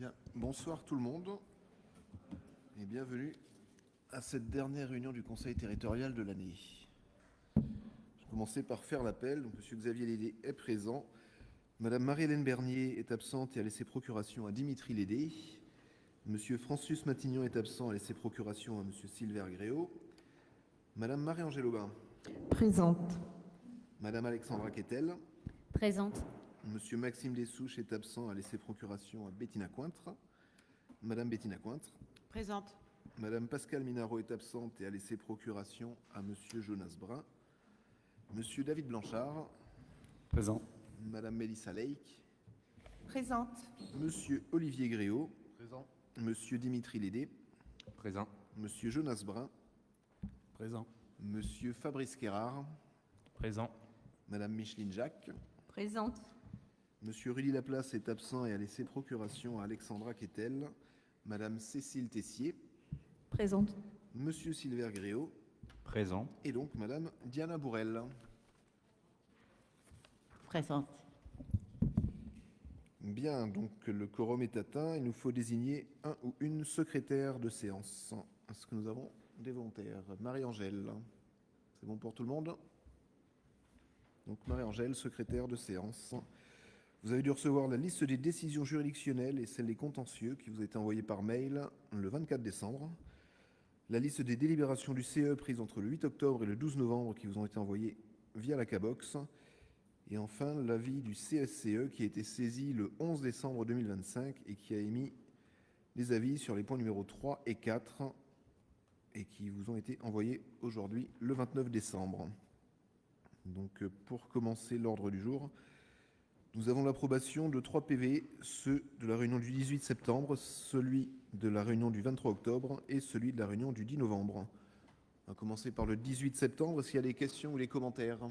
Bien, bonsoir tout le monde et bienvenue à cette dernière réunion du Conseil territorial de l'année. Je vais commencer par faire l'appel. Donc, Monsieur Xavier Lédé est présent. Madame Marie-Hélène Bernier est absente et a laissé procuration à Dimitri Lédé. Monsieur Francis Matignon est absent et a laissé procuration à Monsieur Sylvain Gréau. Madame Marie-Angèle Aubin. Présente. Madame Alexandra Quetel. Présente. Monsieur Maxime Dessouche est absent, a laissé procuration à Bettina Cointre. Madame Bettina Cointre. Présente. Madame Pascale Minaro est absente et a laissé procuration à Monsieur Jonas Brun. Monsieur David Blanchard. Présent. Madame Mélissa Leik. Présente. Monsieur Olivier Gréau. Présent. Monsieur Dimitri Lédé. Présent. Monsieur Jonas Brun. Présent. Monsieur Fabrice Quérard. Présent. Madame Micheline Jacques. Présente. Monsieur Rudy Laplace est absent et a laissé procuration à Alexandra Quetel. Madame Cécile Tessier. Présente. Monsieur Sylvain Gréau. Présent. Et donc Madame Diana Bourrel. Présente. Bien, donc le quorum est atteint. Il nous faut désigner un ou une secrétaire de séance. Est-ce que nous avons des volontaires? Marie-Angèle, c'est bon pour tout le monde? Donc Marie-Angèle, secrétaire de séance. Vous avez dû recevoir la liste des décisions juridictionnelles et celle des contentieux qui vous a été envoyée par mail le 24 décembre. La liste des délibérations du CE prises entre le 8 octobre et le 12 novembre qui vous ont été envoyées via la CABOX. Et enfin, l'avis du CSCE qui a été saisi le 11 décembre 2025 et qui a émis des avis sur les points numéros 3 et 4 et qui vous ont été envoyés aujourd'hui le 29 décembre. Donc, pour commencer l'ordre du jour, nous avons l'approbation de 3 PV, ceux de la réunion du 18 septembre, celui de la réunion du 23 octobre et celui de la réunion du 10 novembre. On va commencer par le 18 septembre. S'il y a des questions ou des commentaires?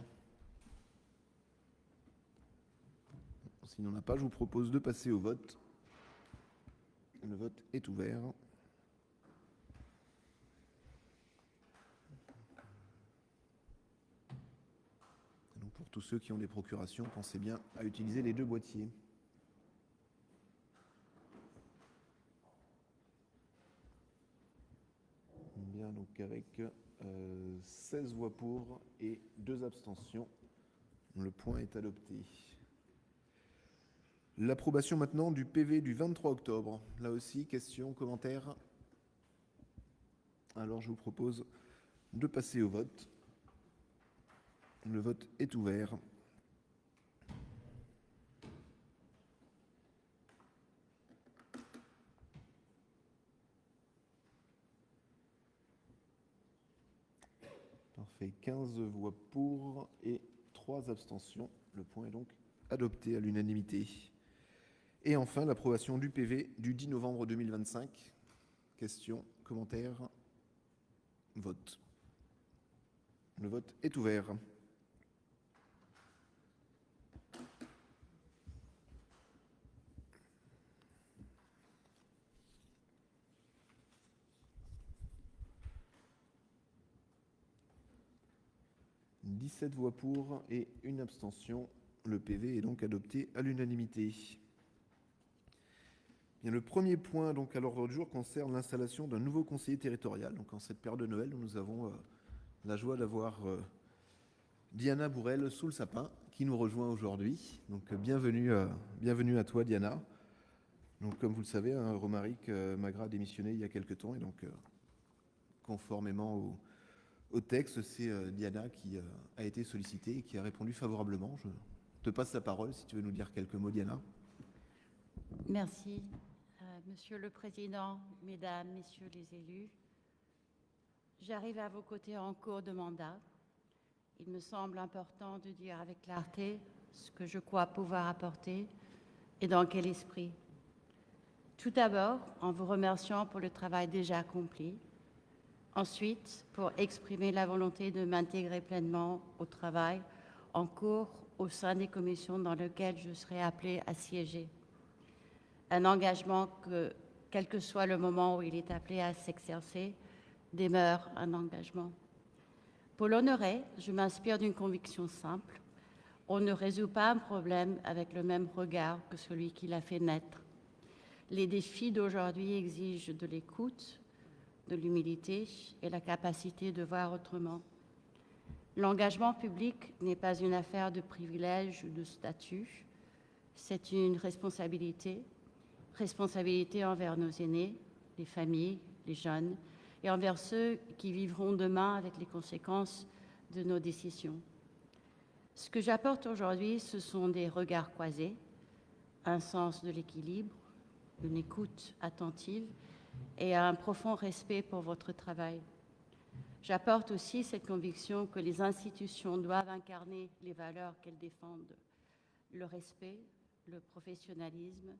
S'il n'y en a pas, je vous propose de passer au vote. Le vote est ouvert. Donc pour tous ceux qui ont des procurations, pensez bien à utiliser les deux boîtiers. Bien, donc avec 16 voix pour et 2 abstentions, le point est adopté. L'approbation maintenant du PV du 23 octobre. Là aussi, questions, commentaires? Alors je vous propose de passer au vote. Le vote est ouvert. Parfait, 15 voix pour et 3 abstentions. Le point est donc adopté à l'unanimité. Et enfin, l'approbation du PV du 10 novembre 2025. Questions, commentaires? Vote. Le vote est ouvert. « 17 voix pour et 1 abstention. Le PV est donc adopté à l'unanimité. » Bien, le premier point donc, à l'ordre du jour concerne l'installation d'un nouveau conseiller territorial. Donc, en cette période de Noël, nous avons la joie d'avoir Diana Bourrel sous le sapin qui nous rejoint aujourd'hui. Donc, bienvenue à toi, Diana. Donc, comme vous le savez, Romaric Magra a démissionné il y a quelque temps et donc, conformément au texte, c'est Diana qui a été sollicitée et qui a répondu favorablement. Je te passe la parole si tu veux nous dire quelques mots, Diana. Merci, Monsieur le Président, Mesdames, Messieurs les élus. J'arrive à vos côtés en cours de mandat. Il me semble important de dire avec clarté ce que je crois pouvoir apporter et dans quel esprit. Tout d'abord, en vous remerciant pour le travail déjà accompli. Ensuite, pour exprimer la volonté de m'intégrer pleinement au travail en cours au sein des commissions dans lesquelles je serai appelée à siéger. Un engagement que, quel que soit le moment où il est appelé à s'exercer, demeure un engagement. Pour l'honorer, je m'inspire d'une conviction simple. On ne résout pas un problème avec le même regard que celui qui l'a fait naître. Les défis d'aujourd'hui exigent de l'écoute, de l'humilité et la capacité de voir autrement. L'engagement public n'est pas une affaire de privilège ou de statut, c'est une responsabilité envers nos aînés, les familles, les jeunes, et envers ceux qui vivront demain avec les conséquences de nos décisions. Ce que j'apporte aujourd'hui, ce sont des regards croisés, un sens de l'équilibre, une écoute attentive et un profond respect pour votre travail. J'apporte aussi cette conviction que les institutions doivent incarner les valeurs qu'elles défendent, le respect, le professionnalisme,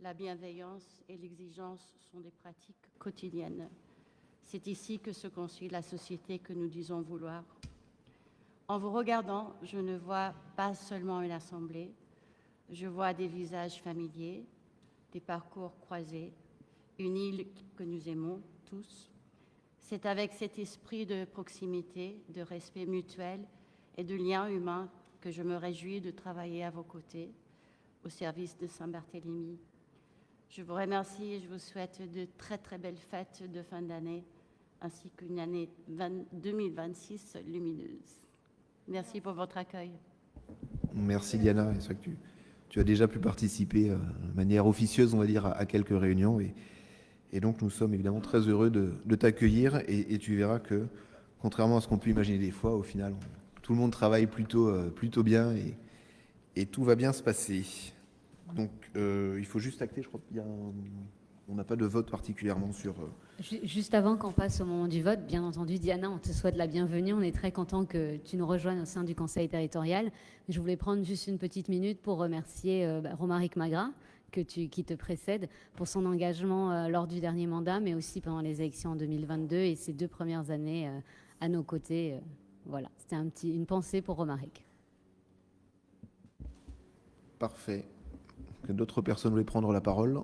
la bienveillance et l'exigence sont des pratiques quotidiennes. C'est ici que se construit la société que nous disons vouloir. En vous regardant, je ne vois pas seulement une assemblée, je vois des visages familiers, des parcours croisés, une île que nous aimons tous. C'est avec cet esprit de proximité, de respect mutuel et de lien humain que je me réjouis de travailler à vos côtés, au service de Saint-Barthélemy. Je vous remercie et je vous souhaite de très très belles fêtes de fin d'année, ainsi qu'une année 2026 lumineuse. Merci pour votre accueil. Merci Diana. C'est vrai que tu as déjà pu participer de manière officieuse, on va dire, à quelques réunions. Et donc nous sommes évidemment très heureux de t'accueillir. Et tu verras que, contrairement à ce qu'on peut imaginer des fois, au final, tout le monde travaille plutôt bien et tout va bien se passer. Donc il faut juste acter, je crois qu'on n'a pas de vote particulièrement sur... Juste avant qu'on passe au moment du vote, bien entendu, Diana, on te souhaite la bienvenue. On est très content que tu nous rejoignes au sein du Conseil territorial. Je voulais prendre juste une petite minute pour remercier Romaric Magra, qui te précède, pour son engagement lors du dernier mandat, mais aussi pendant les élections en 2022 et ses 2 premières années à nos côtés. Voilà, c'était une pensée pour Romaric. Parfait. Que d'autres personnes voulaient prendre la parole?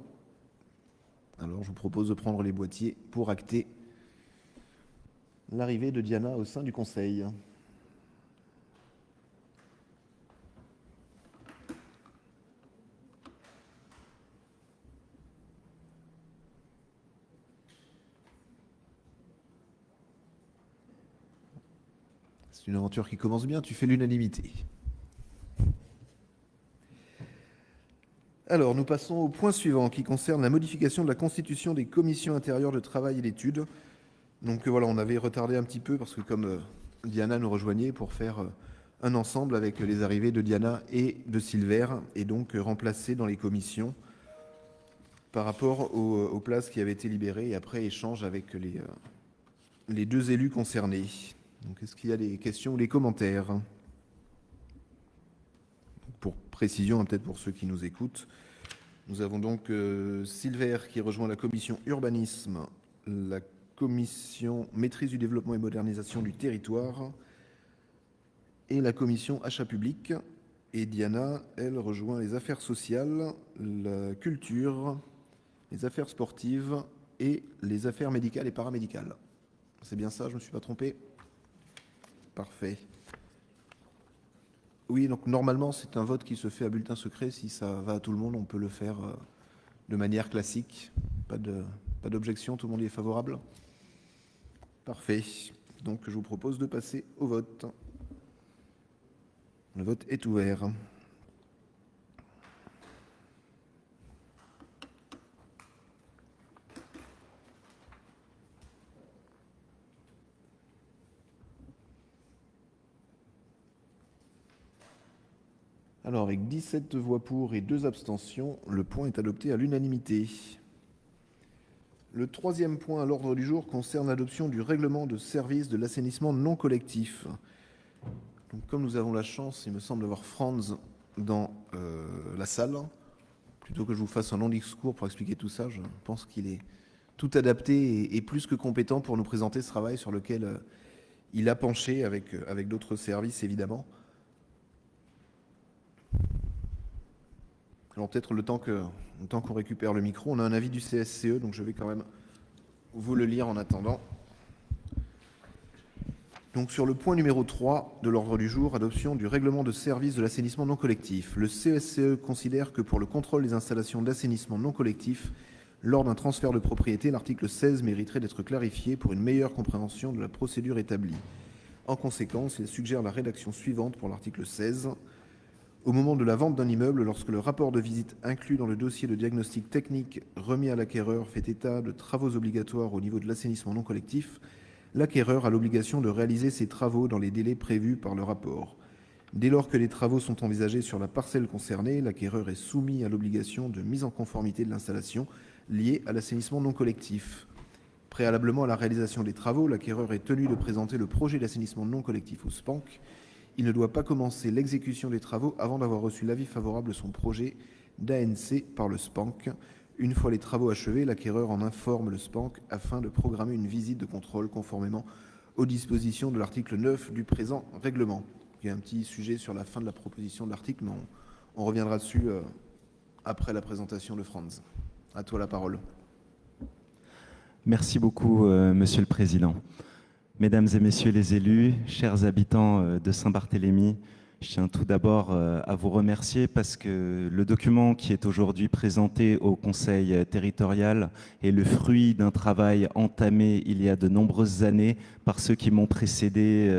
Alors, je vous propose de prendre les boîtiers pour acter l'arrivée de Diana au sein du Conseil. C'est une aventure qui commence bien, tu fais l'unanimité. Alors, nous passons au point suivant qui concerne la modification de la constitution des commissions intérieures de travail et d'études. Donc voilà, on avait retardé un petit peu parce que comme Diana nous rejoignait pour faire un ensemble avec les arrivées de Diana et de Silver et donc remplacer dans les commissions par rapport aux places qui avaient été libérées et après échange avec les 2 élus concernés. Donc est-ce qu'il y a des questions ou des commentaires ? Pour précision, peut-être pour ceux qui nous écoutent, nous avons donc Silver qui rejoint la commission urbanisme, la commission maîtrise du développement et modernisation du territoire et la commission achat public. Et Diana, elle, rejoint les affaires sociales, la culture, les affaires sportives et les affaires médicales et paramédicales. C'est bien ça, je ne me suis pas trompé ? Parfait. Oui, donc normalement, c'est un vote qui se fait à bulletin secret. Si ça va à tout le monde, on peut le faire de manière classique. Pas d'objection, tout le monde y est favorable ? Parfait. Donc, je vous propose de passer au vote. Le vote est ouvert. Alors, avec 17 voix pour et 2 abstentions, le point est adopté à l'unanimité. Le 3e point à l'ordre du jour concerne l'adoption du règlement de service de l'assainissement non collectif. Donc, comme nous avons la chance, il me semble, d'avoir Franz dans la salle, plutôt que je vous fasse un long discours pour expliquer tout ça, je pense qu'il est tout adapté et plus que compétent pour nous présenter ce travail sur lequel il a penché avec d'autres services, évidemment. Alors peut-être le temps qu'on récupère le micro, on a un avis du CSCE, donc je vais quand même vous le lire en attendant. Donc sur le point numéro 3 de l'ordre du jour, adoption du règlement de service de l'assainissement non collectif. Le CSCE considère que pour le contrôle des installations d'assainissement non collectif, lors d'un transfert de propriété, l'article 16 mériterait d'être clarifié pour une meilleure compréhension de la procédure établie. En conséquence, il suggère la rédaction suivante pour l'article 16. Au moment de la vente d'un immeuble, lorsque le rapport de visite inclus dans le dossier de diagnostic technique remis à l'acquéreur fait état de travaux obligatoires au niveau de l'assainissement non collectif, l'acquéreur a l'obligation de réaliser ces travaux dans les délais prévus par le rapport. Dès lors que les travaux sont envisagés sur la parcelle concernée, l'acquéreur est soumis à l'obligation de mise en conformité de l'installation liée à l'assainissement non collectif. Préalablement à la réalisation des travaux, l'acquéreur est tenu de présenter le projet d'assainissement non collectif au SPANC. Il ne doit pas commencer l'exécution des travaux avant d'avoir reçu l'avis favorable de son projet d'ANC par le SPANC. Une fois les travaux achevés, l'acquéreur en informe le SPANC afin de programmer une visite de contrôle conformément aux dispositions de l'article 9 du présent règlement. Il y a un petit sujet sur la fin de la proposition de l'article, mais on reviendra dessus après la présentation de Franz. À toi la parole. Merci beaucoup, Monsieur le Président. Mesdames et Messieurs les élus, chers habitants de Saint-Barthélemy, je tiens tout d'abord à vous remercier parce que le document qui est aujourd'hui présenté au Conseil territorial est le fruit d'un travail entamé il y a de nombreuses années par ceux qui m'ont précédé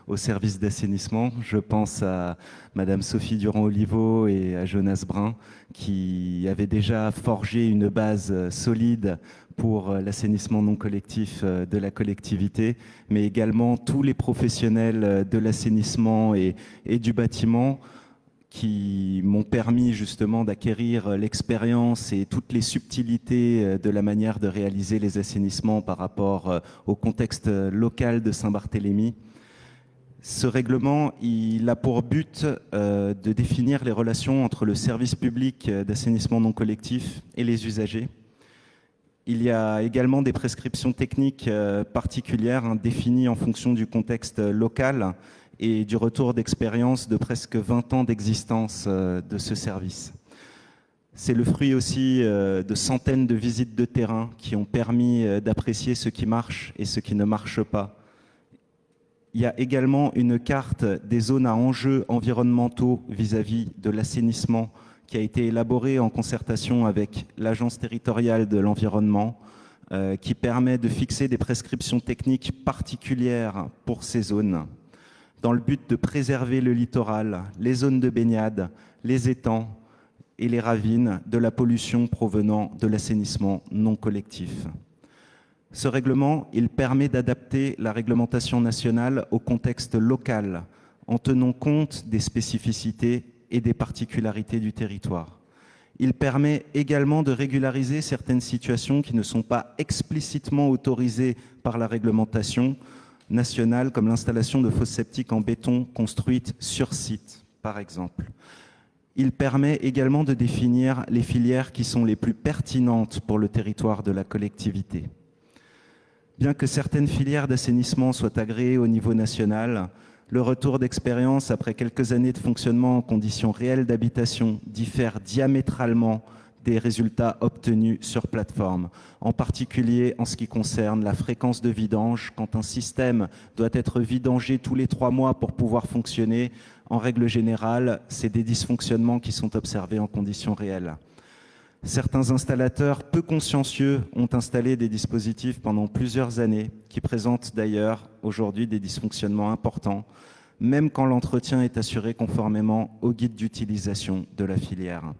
au service d'assainissement. Je pense à Madame Sophie Durand-Oliveau et à Jonas Brun qui avaient déjà forgé une base solide pour l'assainissement non collectif de la collectivité, mais également tous les professionnels de l'assainissement et du bâtiment qui m'ont permis justement d'acquérir l'expérience et toutes les subtilités de la manière de réaliser les assainissements par rapport au contexte local de Saint-Barthélemy. Ce règlement, il a pour but de définir les relations entre le service public d'assainissement non collectif et les usagers. Il y a également des prescriptions techniques particulières définies en fonction du contexte local et du retour d'expérience de presque 20 ans d'existence de ce service. C'est le fruit aussi de centaines de visites de terrain qui ont permis d'apprécier ce qui marche et ce qui ne marche pas. Il y a également une carte des zones à enjeux environnementaux vis-à-vis de l'assainissement qui a été élaborée en concertation avec l'Agence territoriale de l'environnement, qui permet de fixer des prescriptions techniques particulières pour ces zones, dans le but de préserver le littoral, les zones de baignade, les étangs et les ravines de la pollution provenant de l'assainissement non collectif. Ce règlement, il permet d'adapter la réglementation nationale au contexte local, en tenant compte des spécificités et des particularités du territoire. Il permet également de régulariser certaines situations qui ne sont pas explicitement autorisées par la réglementation nationale, comme l'installation de fosses septiques en béton construites sur site, par exemple. Il permet également de définir les filières qui sont les plus pertinentes pour le territoire de la collectivité. Bien que certaines filières d'assainissement soient agréées au niveau national, le retour d'expérience après quelques années de fonctionnement en conditions réelles d'habitation diffère diamétralement des résultats obtenus sur plateforme, en particulier en ce qui concerne la fréquence de vidange. Quand un système doit être vidangé tous les 3 mois pour pouvoir fonctionner, en règle générale, c'est des dysfonctionnements qui sont observés en conditions réelles. Certains installateurs peu consciencieux ont installé des dispositifs pendant plusieurs années qui présentent d'ailleurs aujourd'hui des dysfonctionnements importants, même quand l'entretien est assuré conformément au guide d'utilisation de la filière.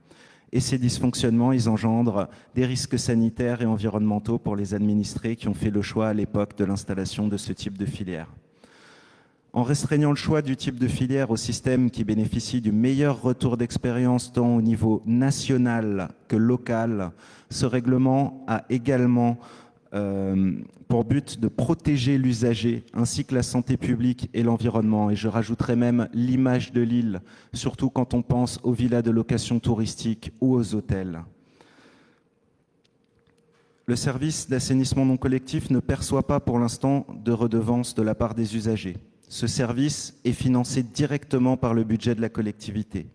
Et ces dysfonctionnements, ils engendrent des risques sanitaires et environnementaux pour les administrés qui ont fait le choix à l'époque de l'installation de ce type de filière. En restreignant le choix du type de filière au système qui bénéficie du meilleur retour d'expérience tant au niveau national que local, ce règlement a également pour but de protéger l'usager ainsi que la santé publique et l'environnement. Et je rajouterai même l'image de l'île, surtout quand on pense aux villas de location touristique ou aux hôtels. Le service d'assainissement non collectif ne perçoit pas pour l'instant de redevance de la part des usagers. Ce service est financé directement par le budget de la collectivité.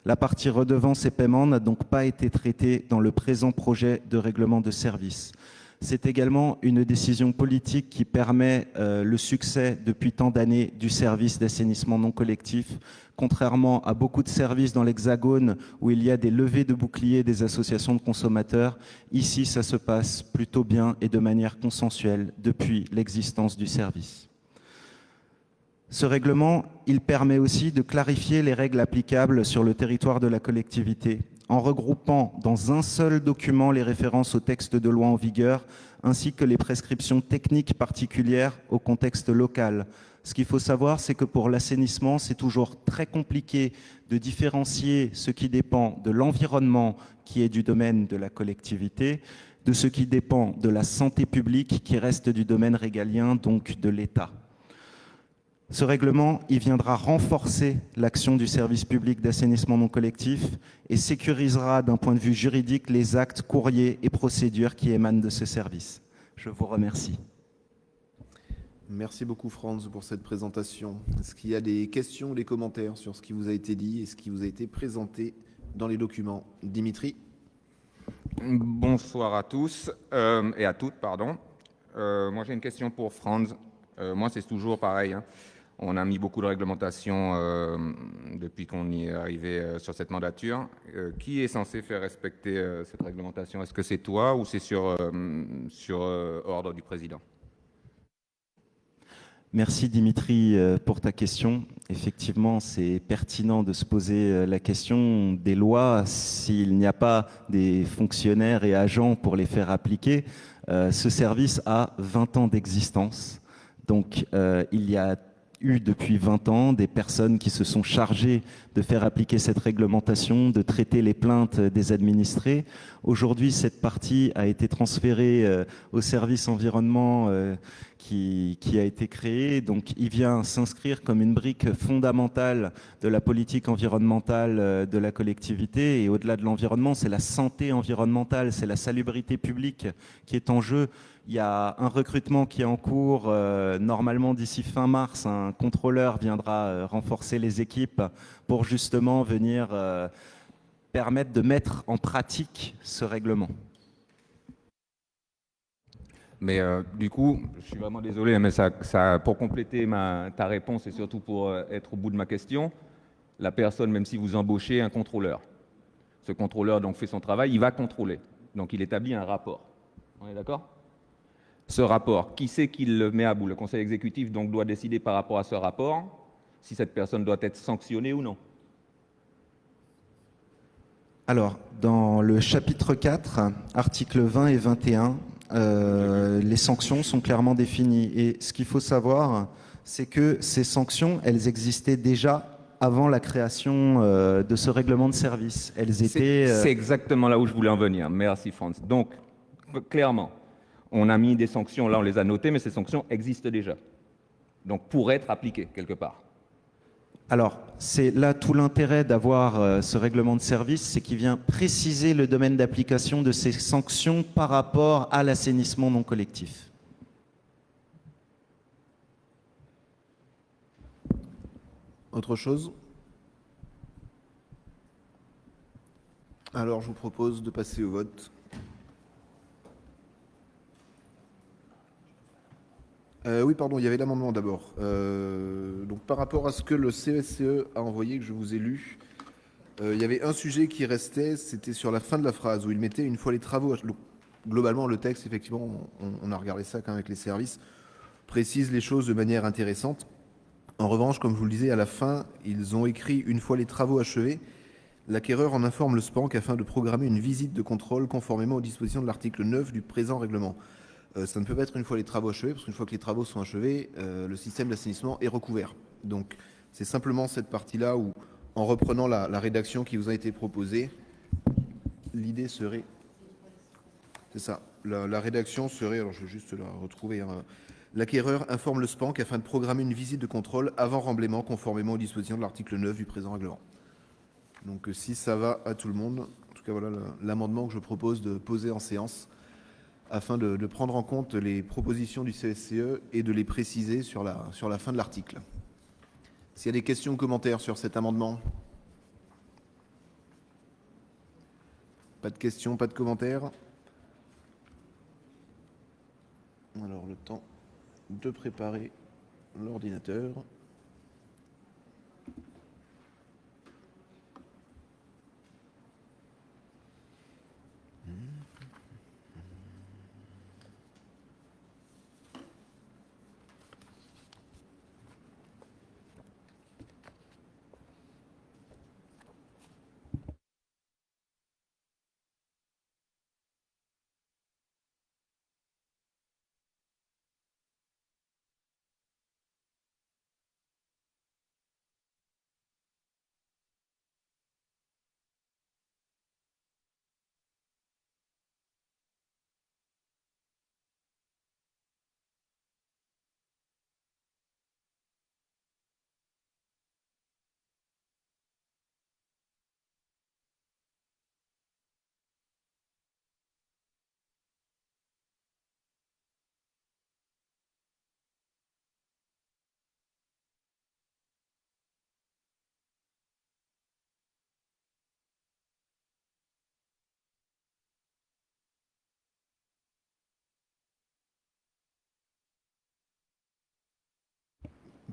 La partie redevance et paiement n'a donc pas été traitée dans le présent projet de règlement de service. C'est également une décision politique qui permet le succès depuis tant d'années du service d'assainissement non collectif, contrairement à beaucoup de services dans l'Hexagone où il y a des levées de boucliers des associations de consommateurs. Ici, ça se passe plutôt bien et de manière consensuelle depuis l'existence du service. Ce règlement, il permet aussi de clarifier les règles applicables sur le territoire de la collectivité, en regroupant dans un seul document les références au texte de loi en vigueur, ainsi que les prescriptions techniques particulières au contexte local. Ce qu'il faut savoir, c'est que pour l'assainissement, c'est toujours très compliqué de différencier ce qui dépend de l'environnement, qui est du domaine de la collectivité, de ce qui dépend de la santé publique, qui reste du domaine régalien, donc de l'État. Ce règlement, il viendra renforcer l'action du service public d'assainissement non collectif et sécurisera d'un point de vue juridique les actes, courriers et procédures qui émanent de ce service. Je vous remercie. Merci beaucoup Franz pour cette présentation. Est-ce qu'il y a des questions ou des commentaires sur ce qui vous a été dit et ce qui vous a été présenté dans les documents? Dimitri? Bonsoir à tous et à toutes, pardon. Moi, j'ai une question pour Franz. Moi, c'est toujours pareil, hein. On a mis beaucoup de réglementations depuis qu'on y est arrivé sur cette mandature. Qui est censé faire respecter cette réglementation? Est-ce que c'est toi ou c'est sur ordre du président? Merci Dimitri pour ta question. Effectivement, c'est pertinent de se poser la question des lois. S'il n'y a pas des fonctionnaires et agents pour les faire appliquer, ce service a 20 ans d'existence. Donc, il y a eu depuis 20 ans des personnes qui se sont chargées de faire appliquer cette réglementation, de traiter les plaintes des administrés. Aujourd'hui, cette partie a été transférée au service environnement qui a été créé. Donc, il vient s'inscrire comme une brique fondamentale de la politique environnementale de la collectivité. Et au-delà de l'environnement, c'est la santé environnementale, c'est la salubrité publique qui est en jeu. Il y a un recrutement qui est en cours. Normalement, d'ici fin mars, un contrôleur viendra renforcer les équipes pour justement venir permettre de mettre en pratique ce règlement. Mais du coup, je suis vraiment désolé, mais ça, pour compléter ta réponse et surtout pour être au bout de ma question, la personne, même si vous embauchez un contrôleur, ce contrôleur donc fait son travail, il va contrôler. Donc il établit un rapport. On est d'accord ? Ce rapport, qui c'est qui le met à bout? Le conseil exécutif donc doit décider par rapport à ce rapport si cette personne doit être sanctionnée ou non. Alors, dans le chapitre 4, articles 20 et 21, les sanctions sont clairement définies. Et ce qu'il faut savoir, c'est que ces sanctions, elles existaient déjà avant la création de ce règlement de service. Elles étaient... C'est exactement là où je voulais en venir. Merci, Franz. Donc, clairement, on a mis des sanctions, là on les a notées, mais ces sanctions existent déjà. Donc, pour être appliquées, quelque part. Alors, c'est là tout l'intérêt d'avoir ce règlement de service, c'est qu'il vient préciser le domaine d'application de ces sanctions par rapport à l'assainissement non collectif. Autre chose? Alors, je vous propose de passer au vote. Oui, pardon, il y avait l'amendement d'abord. Donc, par rapport à ce que le CSCE a envoyé, que je vous ai lu, il y avait un sujet qui restait, c'était sur la fin de la phrase, où il mettait une fois les travaux. Globalement, le texte, effectivement, on a regardé ça quand même avec les services, précise les choses de manière intéressante. En revanche, comme je vous le disais, à la fin, ils ont écrit une fois les travaux achevés, l'acquéreur en informe le SPANC afin de programmer une visite de contrôle conformément aux dispositions de l'article 9 du présent règlement. Ça ne peut pas être une fois les travaux achevés, parce qu'une fois que les travaux sont achevés, le système d'assainissement est recouvert. Donc, c'est simplement cette partie-là où, en reprenant la rédaction qui vous a été proposée, l'idée serait... C'est ça. La rédaction serait... Alors, je vais juste la retrouver. Hein. L'acquéreur informe le SPANC afin de programmer une visite de contrôle avant remblaiement, conformément aux dispositions de l'article 9 du présent règlement. Donc, si ça va à tout le monde, en tout cas, voilà l'amendement que je propose de poser en séance, afin de prendre en compte les propositions du CSCE et de les préciser sur la fin de l'article. S'il y a des questions ou commentaires sur cet amendement? Pas de questions, pas de commentaires? Alors, le temps de préparer l'ordinateur.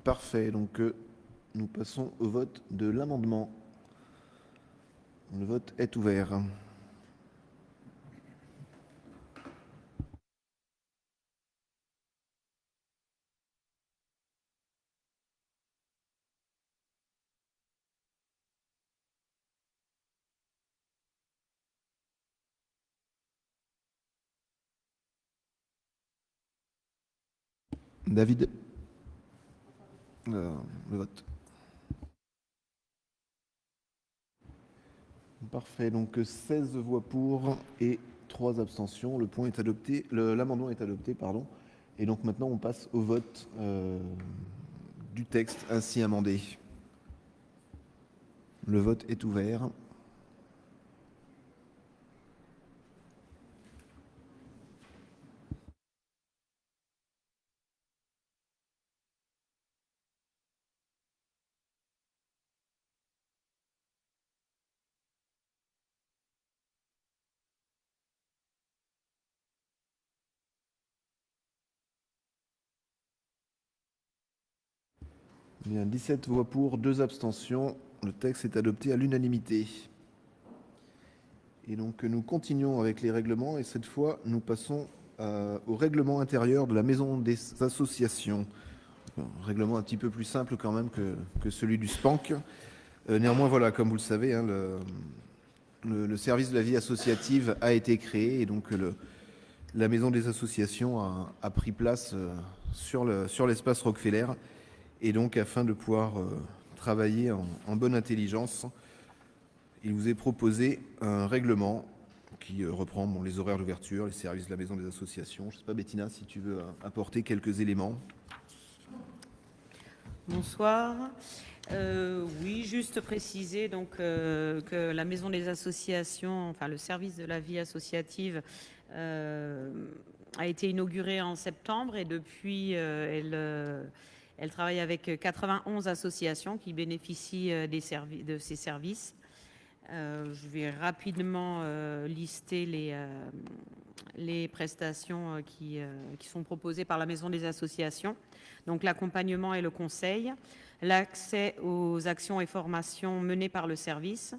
Parfait, donc nous passons au vote de l'amendement. Le vote est ouvert. David, le vote. Parfait, donc 16 voix pour et 3 abstentions. Le point est adopté, l'amendement est adopté, pardon. Et donc maintenant on passe au vote du texte ainsi amendé. Le vote est ouvert. Bien, 17 voix pour, 2 abstentions. Le texte est adopté à l'unanimité. Et donc nous continuons avec les règlements et cette fois nous passons au règlement intérieur de la Maison des Associations. Un règlement un petit peu plus simple quand même que celui du SPANC. Néanmoins, voilà, comme vous le savez, hein, le service de la vie associative a été créé et donc la Maison des Associations a pris place sur l'espace Rockefeller. Et donc, afin de pouvoir travailler en bonne intelligence, il vous est proposé un règlement qui reprend les horaires d'ouverture, les services de la Maison des Associations. Je ne sais pas, Bettina, si tu veux apporter quelques éléments. Bonsoir. Oui, juste préciser donc, que la Maison des Associations, enfin le service de la vie associative, a été inaugurée en septembre et depuis, elle travaille avec 91 associations qui bénéficient de ces services. Je vais rapidement lister les prestations qui sont proposées par la Maison des Associations. Donc l'accompagnement et le conseil, l'accès aux actions et formations menées par le service,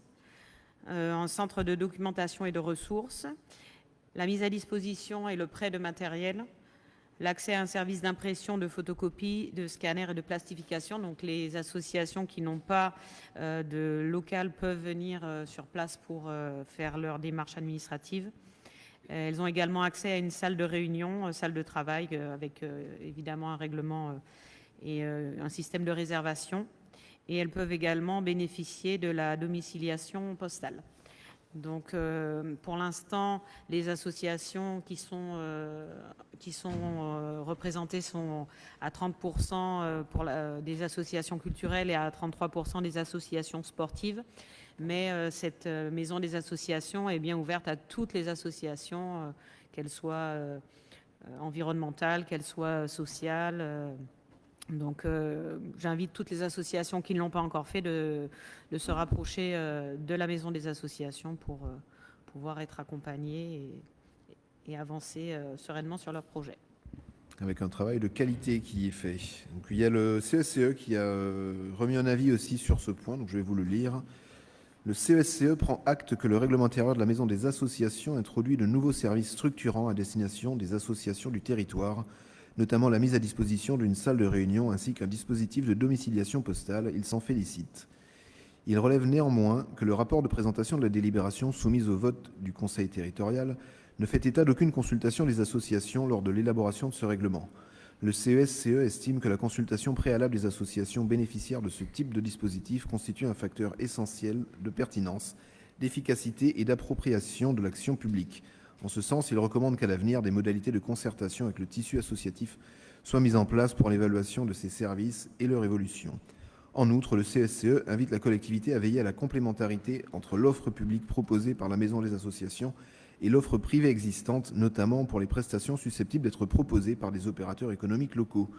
un centre de documentation et de ressources, la mise à disposition et le prêt de matériel, l'accès à un service d'impression, de photocopie, de scanner et de plastification. Donc les associations qui n'ont pas de local peuvent venir sur place pour faire leur démarche administrative. Elles ont également accès à une salle de réunion, salle de travail avec évidemment un règlement et un système de réservation. Et elles peuvent également bénéficier de la domiciliation postale. Donc, pour l'instant, les associations qui sont représentées sont à 30% pour des associations culturelles et à 33% des associations sportives. Mais cette maison des associations est bien ouverte à toutes les associations, qu'elles soient environnementales, qu'elles soient sociales. Donc, j'invite toutes les associations qui ne l'ont pas encore fait de se rapprocher de la Maison des Associations pour pouvoir être accompagnées et avancer sereinement sur leur projet. avec un travail de qualité qui est fait. Donc, il y a le CSCE qui a remis un avis aussi sur ce point, donc je vais vous le lire. Le CSCE prend acte que le règlement intérieur de la Maison des associations introduit de nouveaux services structurants à destination des associations du territoire, notamment la mise à disposition d'une salle de réunion ainsi qu'un dispositif de domiciliation postale. Il s'en félicite. Il relève néanmoins que le rapport de présentation de la délibération soumise au vote du Conseil territorial ne fait état d'aucune consultation des associations lors de l'élaboration de ce règlement. Le CESCE estime que la consultation préalable des associations bénéficiaires de ce type de dispositif constitue un facteur essentiel de pertinence, d'efficacité et d'appropriation de l'action publique. En ce sens, il recommande qu'à l'avenir, des modalités de concertation avec le tissu associatif soient mises en place pour l'évaluation de ces services et leur évolution. En outre, le CSCE invite la collectivité à veiller à la complémentarité entre l'offre publique proposée par la Maison des associations et l'offre privée existante, notamment pour les prestations susceptibles d'être proposées par des opérateurs économiques locaux.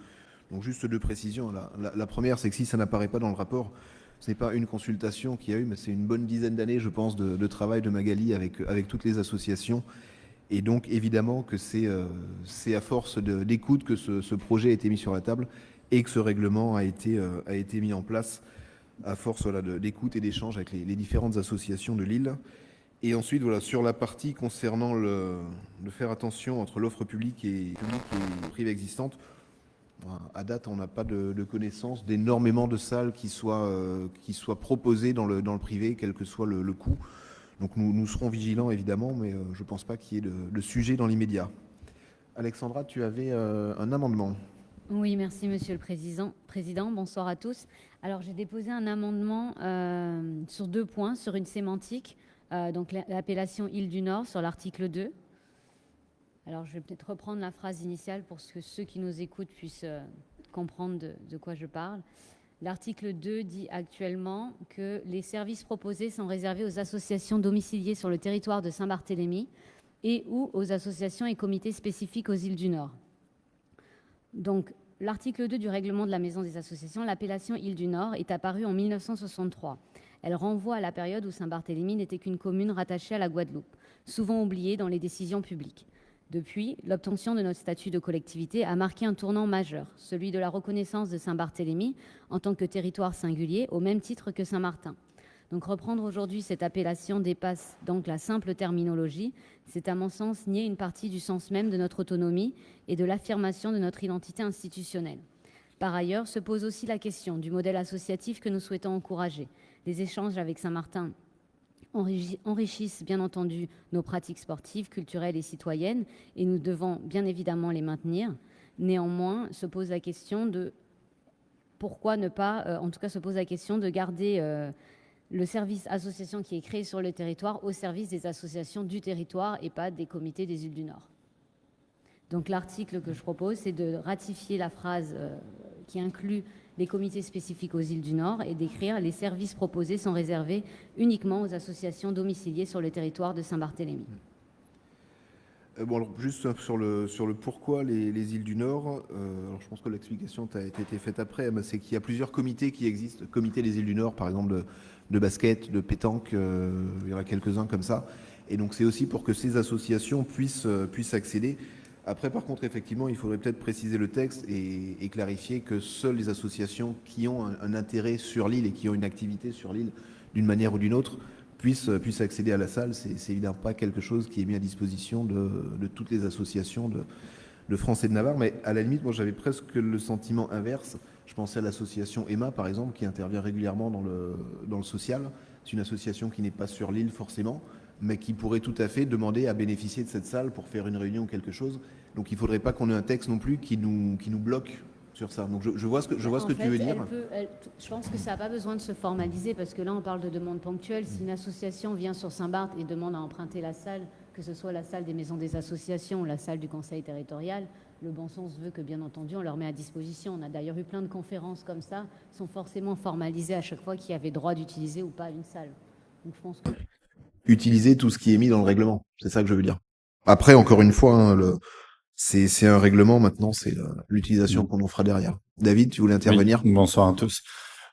Donc juste deux précisions. La première, c'est que si ça n'apparaît pas dans le rapport, ce n'est pas une consultation qu'il y a eu, mais c'est une bonne dizaine d'années, je pense, de travail de Magali avec toutes les associations. Et donc évidemment que c'est à force d'écoute que ce projet a été mis sur la table et que ce règlement a été mis en place à force voilà, d'écoute et d'échange avec les différentes associations de l'île. Et ensuite, voilà, sur la partie concernant de faire attention entre l'offre publique et privée existante, à date, on n'a pas de connaissance d'énormément de salles qui soient proposées dans le privé, quel que soit le coût. Donc nous serons vigilants, évidemment, mais je ne pense pas qu'il y ait de sujet dans l'immédiat. Alexandra, tu avais un amendement. Oui, merci Monsieur le Président. Bonsoir à tous. Alors, j'ai déposé un amendement sur 2 points, sur une sémantique. Donc l'appellation Île du Nord sur l'article 2. Alors je vais peut-être reprendre la phrase initiale pour que ceux qui nous écoutent puissent comprendre de quoi je parle. L'article 2 dit actuellement que les services proposés sont réservés aux associations domiciliées sur le territoire de Saint-Barthélemy et ou aux associations et comités spécifiques aux îles du Nord. Donc l'article 2 du règlement de la Maison des associations, l'appellation Île du Nord est apparue en 1963. Elle renvoie à la période où Saint-Barthélemy n'était qu'une commune rattachée à la Guadeloupe, souvent oubliée dans les décisions publiques. Depuis, l'obtention de notre statut de collectivité a marqué un tournant majeur, celui de la reconnaissance de Saint-Barthélemy en tant que territoire singulier, au même titre que Saint-Martin. Donc reprendre aujourd'hui cette appellation dépasse donc la simple terminologie, c'est à mon sens nier une partie du sens même de notre autonomie et de l'affirmation de notre identité institutionnelle. Par ailleurs, se pose aussi la question du modèle associatif que nous souhaitons encourager. Les échanges avec Saint-Martin enrichissent bien entendu nos pratiques sportives, culturelles et citoyennes, et nous devons bien évidemment les maintenir. Néanmoins, se pose la question de pourquoi ne pas, en tout cas se pose la question de garder le service association qui est créé sur le territoire au service des associations du territoire et pas des comités des îles du Nord. Donc l'article que je propose, c'est de ratifier la phrase qui inclut les comités spécifiques aux îles du Nord et d'écrire « Les services proposés sont réservés uniquement aux associations domiciliées sur le territoire de Saint-Barthélemy ». Bon, alors juste sur le pourquoi les îles du Nord, alors je pense que l'explication a été faite après, mais c'est qu'il y a plusieurs comités qui existent. Le comité des îles du Nord, par exemple, de basket, de pétanque, il y en a quelques-uns comme ça. Et donc c'est aussi pour que ces associations puissent accéder. Après, par contre, effectivement, il faudrait peut-être préciser le texte et clarifier que seules les associations qui ont un intérêt sur l'île et qui ont une activité sur l'île d'une manière ou d'une autre puissent accéder à la salle. C'est évidemment pas quelque chose qui est mis à disposition de toutes les associations de France et de Navarre. Mais à la limite, moi, j'avais presque le sentiment inverse. Je pensais à l'association Emma, par exemple, qui intervient régulièrement dans le social. C'est une association qui n'est pas sur l'île forcément, mais qui pourrait tout à fait demander à bénéficier de cette salle pour faire une réunion ou quelque chose. Donc il ne faudrait pas qu'on ait un texte non plus qui nous bloque sur ça. Donc je vois ce que tu veux dire. Je pense que ça n'a pas besoin de se formaliser parce que là on parle de demande ponctuelle. Si une association vient sur Saint-Barth et demande à emprunter la salle, que ce soit la salle des maisons des associations ou la salle du conseil territorial, le bon sens veut que bien entendu on leur met à disposition. On a d'ailleurs eu plein de conférences comme ça, sont forcément formalisées à chaque fois qu'il y avait droit d'utiliser ou pas une salle. Donc je pense que... Utiliser tout ce qui est mis dans le règlement, c'est ça que je veux dire. Après, encore une fois, hein, c'est un règlement, maintenant c'est l'utilisation qu'on en fera derrière. David, tu voulais intervenir? Oui, bonsoir à tous.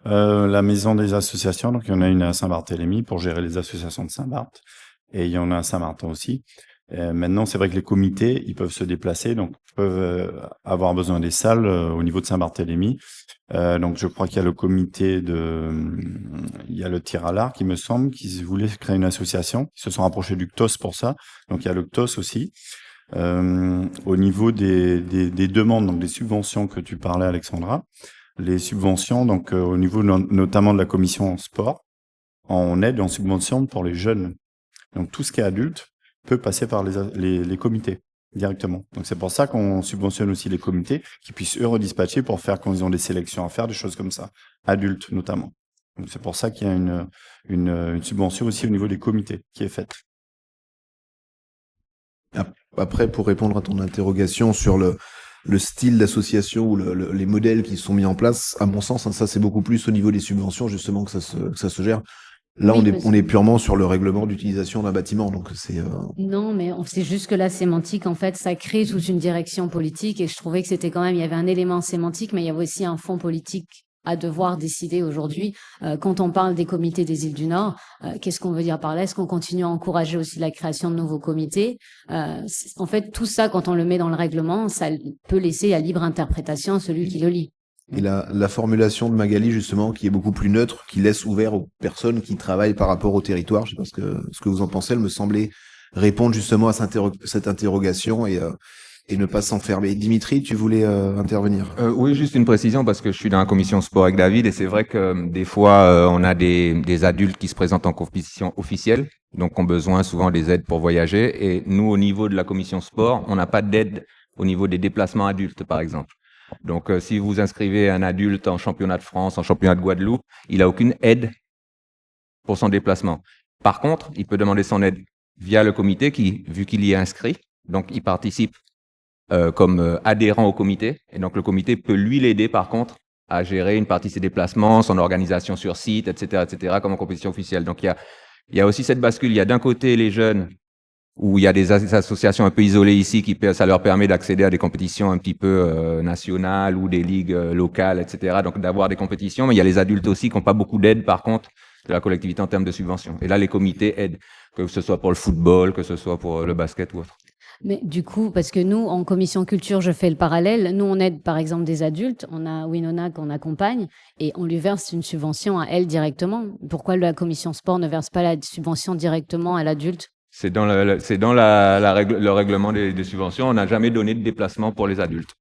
La maison des associations, donc il y en a une à Saint-Barthélemy pour gérer les associations de Saint-Barth, et il y en a à Saint-Martin aussi. Maintenant, c'est vrai que les comités, ils peuvent se déplacer, donc ils peuvent avoir besoin des salles au niveau de Saint-Barthélemy. Donc, je crois qu'il y a le il y a le tir à l'arc, il me semble, qui voulait créer une association. Ils se sont rapprochés du CTOS pour ça. Donc, il y a le CTOS aussi. Au niveau des demandes, donc des subventions que tu parlais, Alexandra, les subventions, donc au niveau notamment de la commission sport, on aide en subvention pour les jeunes. Donc, tout ce qui est adulte peut passer par les comités directement. Donc, c'est pour ça qu'on subventionne aussi les comités qui puissent eux redispatcher pour faire quand ils ont des sélections à faire, des choses comme ça, adultes notamment. Donc, c'est pour ça qu'il y a une subvention aussi au niveau des comités qui est faite. Après, pour répondre à ton interrogation sur le style d'association ou les modèles qui sont mis en place, à mon sens, hein, ça c'est beaucoup plus au niveau des subventions justement que ça se gère. Là, Oui, on est purement sur le règlement d'utilisation d'un bâtiment, donc c'est. Non, mais c'est juste que la sémantique, en fait, ça crée toute une direction politique et je trouvais que c'était quand même, il y avait un élément sémantique, mais il y avait aussi un fond politique à devoir décider aujourd'hui. Quand on parle des comités des îles du Nord, qu'est-ce qu'on veut dire par là? Est-ce qu'on continue à encourager aussi la création de nouveaux comités? En fait, tout ça, quand on le met dans le règlement, ça peut laisser à libre interprétation celui qui le lit. Et la formulation de Magali, justement, qui est beaucoup plus neutre, qui laisse ouvert aux personnes qui travaillent par rapport au territoire, je sais pas ce que vous en pensez, elle me semblait répondre justement à cette interrogation et ne pas s'enfermer. Dimitri, tu voulais intervenir? Oui, juste une précision parce que je suis dans la commission sport avec David et c'est vrai que des fois, on a des adultes qui se présentent en compétition officielle, donc ont besoin souvent des aides pour voyager. Et nous, au niveau de la commission sport, on n'a pas d'aide au niveau des déplacements adultes, par exemple. Donc, si vous inscrivez un adulte en championnat de France, en championnat de Guadeloupe, il n'a aucune aide pour son déplacement. Par contre, il peut demander son aide via le comité qui, vu qu'il y est inscrit, donc il participe comme adhérent au comité. Et donc, le comité peut lui l'aider, par contre, à gérer une partie de ses déplacements, son organisation sur site, etc., comme en compétition officielle. Donc, il y a aussi cette bascule. Il y a d'un côté les jeunes où il y a des associations un peu isolées ici ça leur permet d'accéder à des compétitions un petit peu nationales ou des ligues locales, etc. Donc d'avoir des compétitions, mais il y a les adultes aussi qui n'ont pas beaucoup d'aide par contre de la collectivité en termes de subventions. Et là, les comités aident, que ce soit pour le football, que ce soit pour le basket ou autre. Mais du coup, parce que nous, en commission culture, je fais le parallèle. Nous, on aide par exemple des adultes. On a Winona qu'on accompagne et on lui verse une subvention à elle directement. Pourquoi la commission sport ne verse pas la subvention directement à l'adulte? C'est dans le règlement des subventions. On n'a jamais donné de déplacement pour les adultes.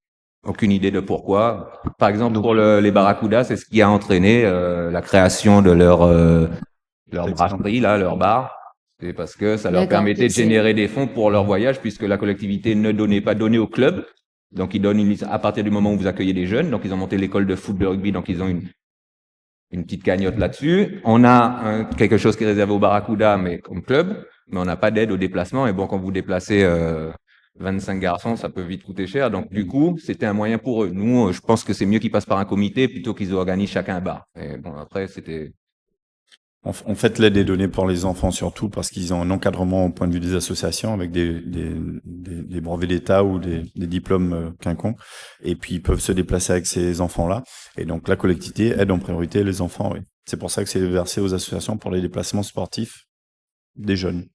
Aucune idée de pourquoi. Par exemple, pour les Barracudas, c'est ce qui a entraîné la création de leur brasserie, là, leur bar. C'est parce que ça leur permettait de générer des fonds pour leur voyage, puisque la collectivité ne donnait pas donné au club. Donc, ils donnent à partir du moment où vous accueillez des jeunes. Donc, ils ont monté l'école de foot, de rugby. Donc, ils ont une petite cagnotte là-dessus. On a quelque chose qui est réservé aux Barracudas, mais comme club. Mais on n'a pas d'aide au déplacement. Et bon, quand vous déplacez 25 garçons, ça peut vite coûter cher. Donc, du coup, c'était un moyen pour eux. Nous, je pense que c'est mieux qu'ils passent par un comité plutôt qu'ils organisent chacun un bar. Et bon, après, c'était... En fait, l'aide est donnée pour les enfants surtout parce qu'ils ont un encadrement au point de vue des associations avec des brevets d'État ou des diplômes quinconces. Et puis, ils peuvent se déplacer avec ces enfants-là. Et donc, la collectivité aide en priorité les enfants, oui. C'est pour ça que c'est versé aux associations pour les déplacements sportifs des jeunes.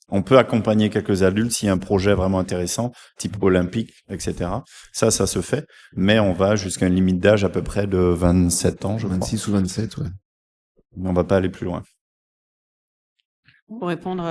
On peut accompagner quelques adultes s'il y a un projet vraiment intéressant, type olympique, etc. Ça se fait, mais on va jusqu'à une limite d'âge à peu près de 27 ans, je crois. 26 ou 27, ouais. Mais on va pas aller plus loin. Pour répondre,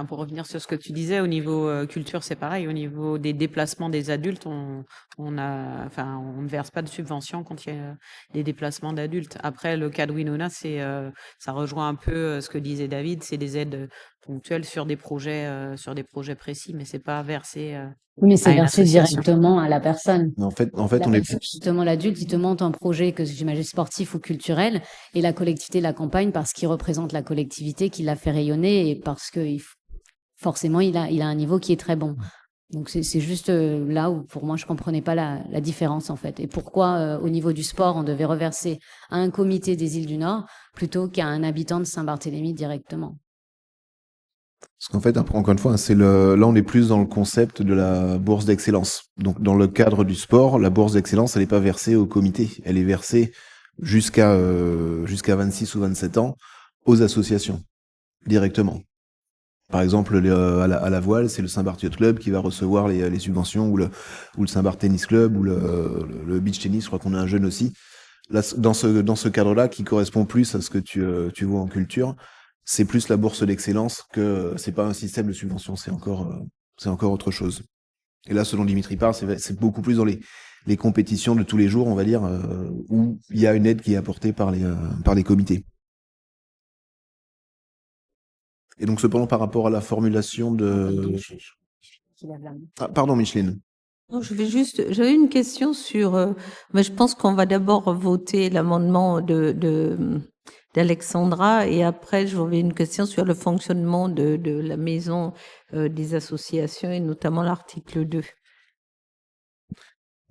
pour revenir sur ce que tu disais, au niveau culture, c'est pareil. Au niveau des déplacements des adultes, on ne verse pas de subvention quand il y a des déplacements d'adultes. Après, le cas de Winona, ça rejoint un peu ce que disait David, c'est des aides ponctuelles sur des projets précis, mais c'est pas versé. Oui, mais c'est une versé association. directement à la personne. En fait, on est Justement, l'adulte, il te monte un projet que j'imagine sportif ou culturel et la collectivité l'accompagne parce qu'il représente la collectivité, qu'il l'a fait rayonner et parce que forcément, il a un niveau qui est très bon. Donc, c'est juste là où, pour moi, je comprenais pas la différence, en fait. Et pourquoi, au niveau du sport, on devait reverser à un comité des îles du Nord plutôt qu'à un habitant de Saint-Barthélemy directement. Parce qu'en fait, après, encore une fois, là, on est plus dans le concept de la bourse d'excellence. Donc, dans le cadre du sport, la bourse d'excellence, elle n'est pas versée au comité. Elle est versée jusqu'à 26 ou 27 ans aux associations, directement. Par exemple, à la voile, c'est le Saint-Barth Yacht Club qui va recevoir les subventions, ou le Saint-Barth Tennis Club, ou le beach tennis, je crois qu'on a un jeune aussi. Là, dans ce cadre-là, qui correspond plus à ce que tu vois en culture, c'est plus la bourse d'excellence que c'est pas un système de subvention, c'est encore autre chose. Et là, selon Dimitri Parr, c'est beaucoup plus dans les compétitions de tous les jours, on va dire, où il y a une aide qui est apportée par les comités. Et donc, cependant, par rapport à la formulation de... Ah, pardon, Micheline. Non, j'avais une question sur, mais je pense qu'on va d'abord voter l'amendement d'Alexandra, et après j'aurais une question sur le fonctionnement de la maison des associations, et notamment l'article 2.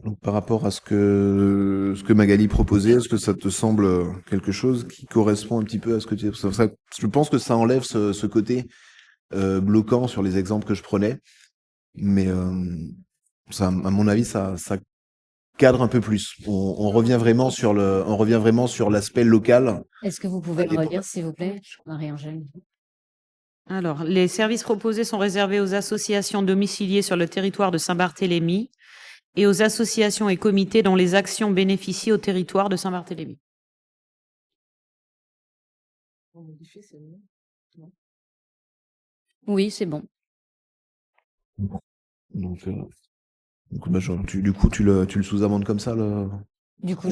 Donc, par rapport à ce que Magali proposait, est-ce que ça te semble quelque chose qui correspond un petit peu à ce que tu... Je pense que ça enlève ce côté bloquant sur les exemples que je prenais, mais ça, à mon avis, ça cadre un peu plus. On revient vraiment sur l'aspect local. Est-ce que vous pouvez le relire, s'il vous plaît, Marie-Angèle? Alors, les services proposés sont réservés aux associations domiciliées sur le territoire de Saint-Barthélemy et aux associations et comités dont les actions bénéficient au territoire de Saint-Barthélemy. Oui, c'est bon. Donc, bah, du coup, tu le sous-amendes comme ça, Du coup,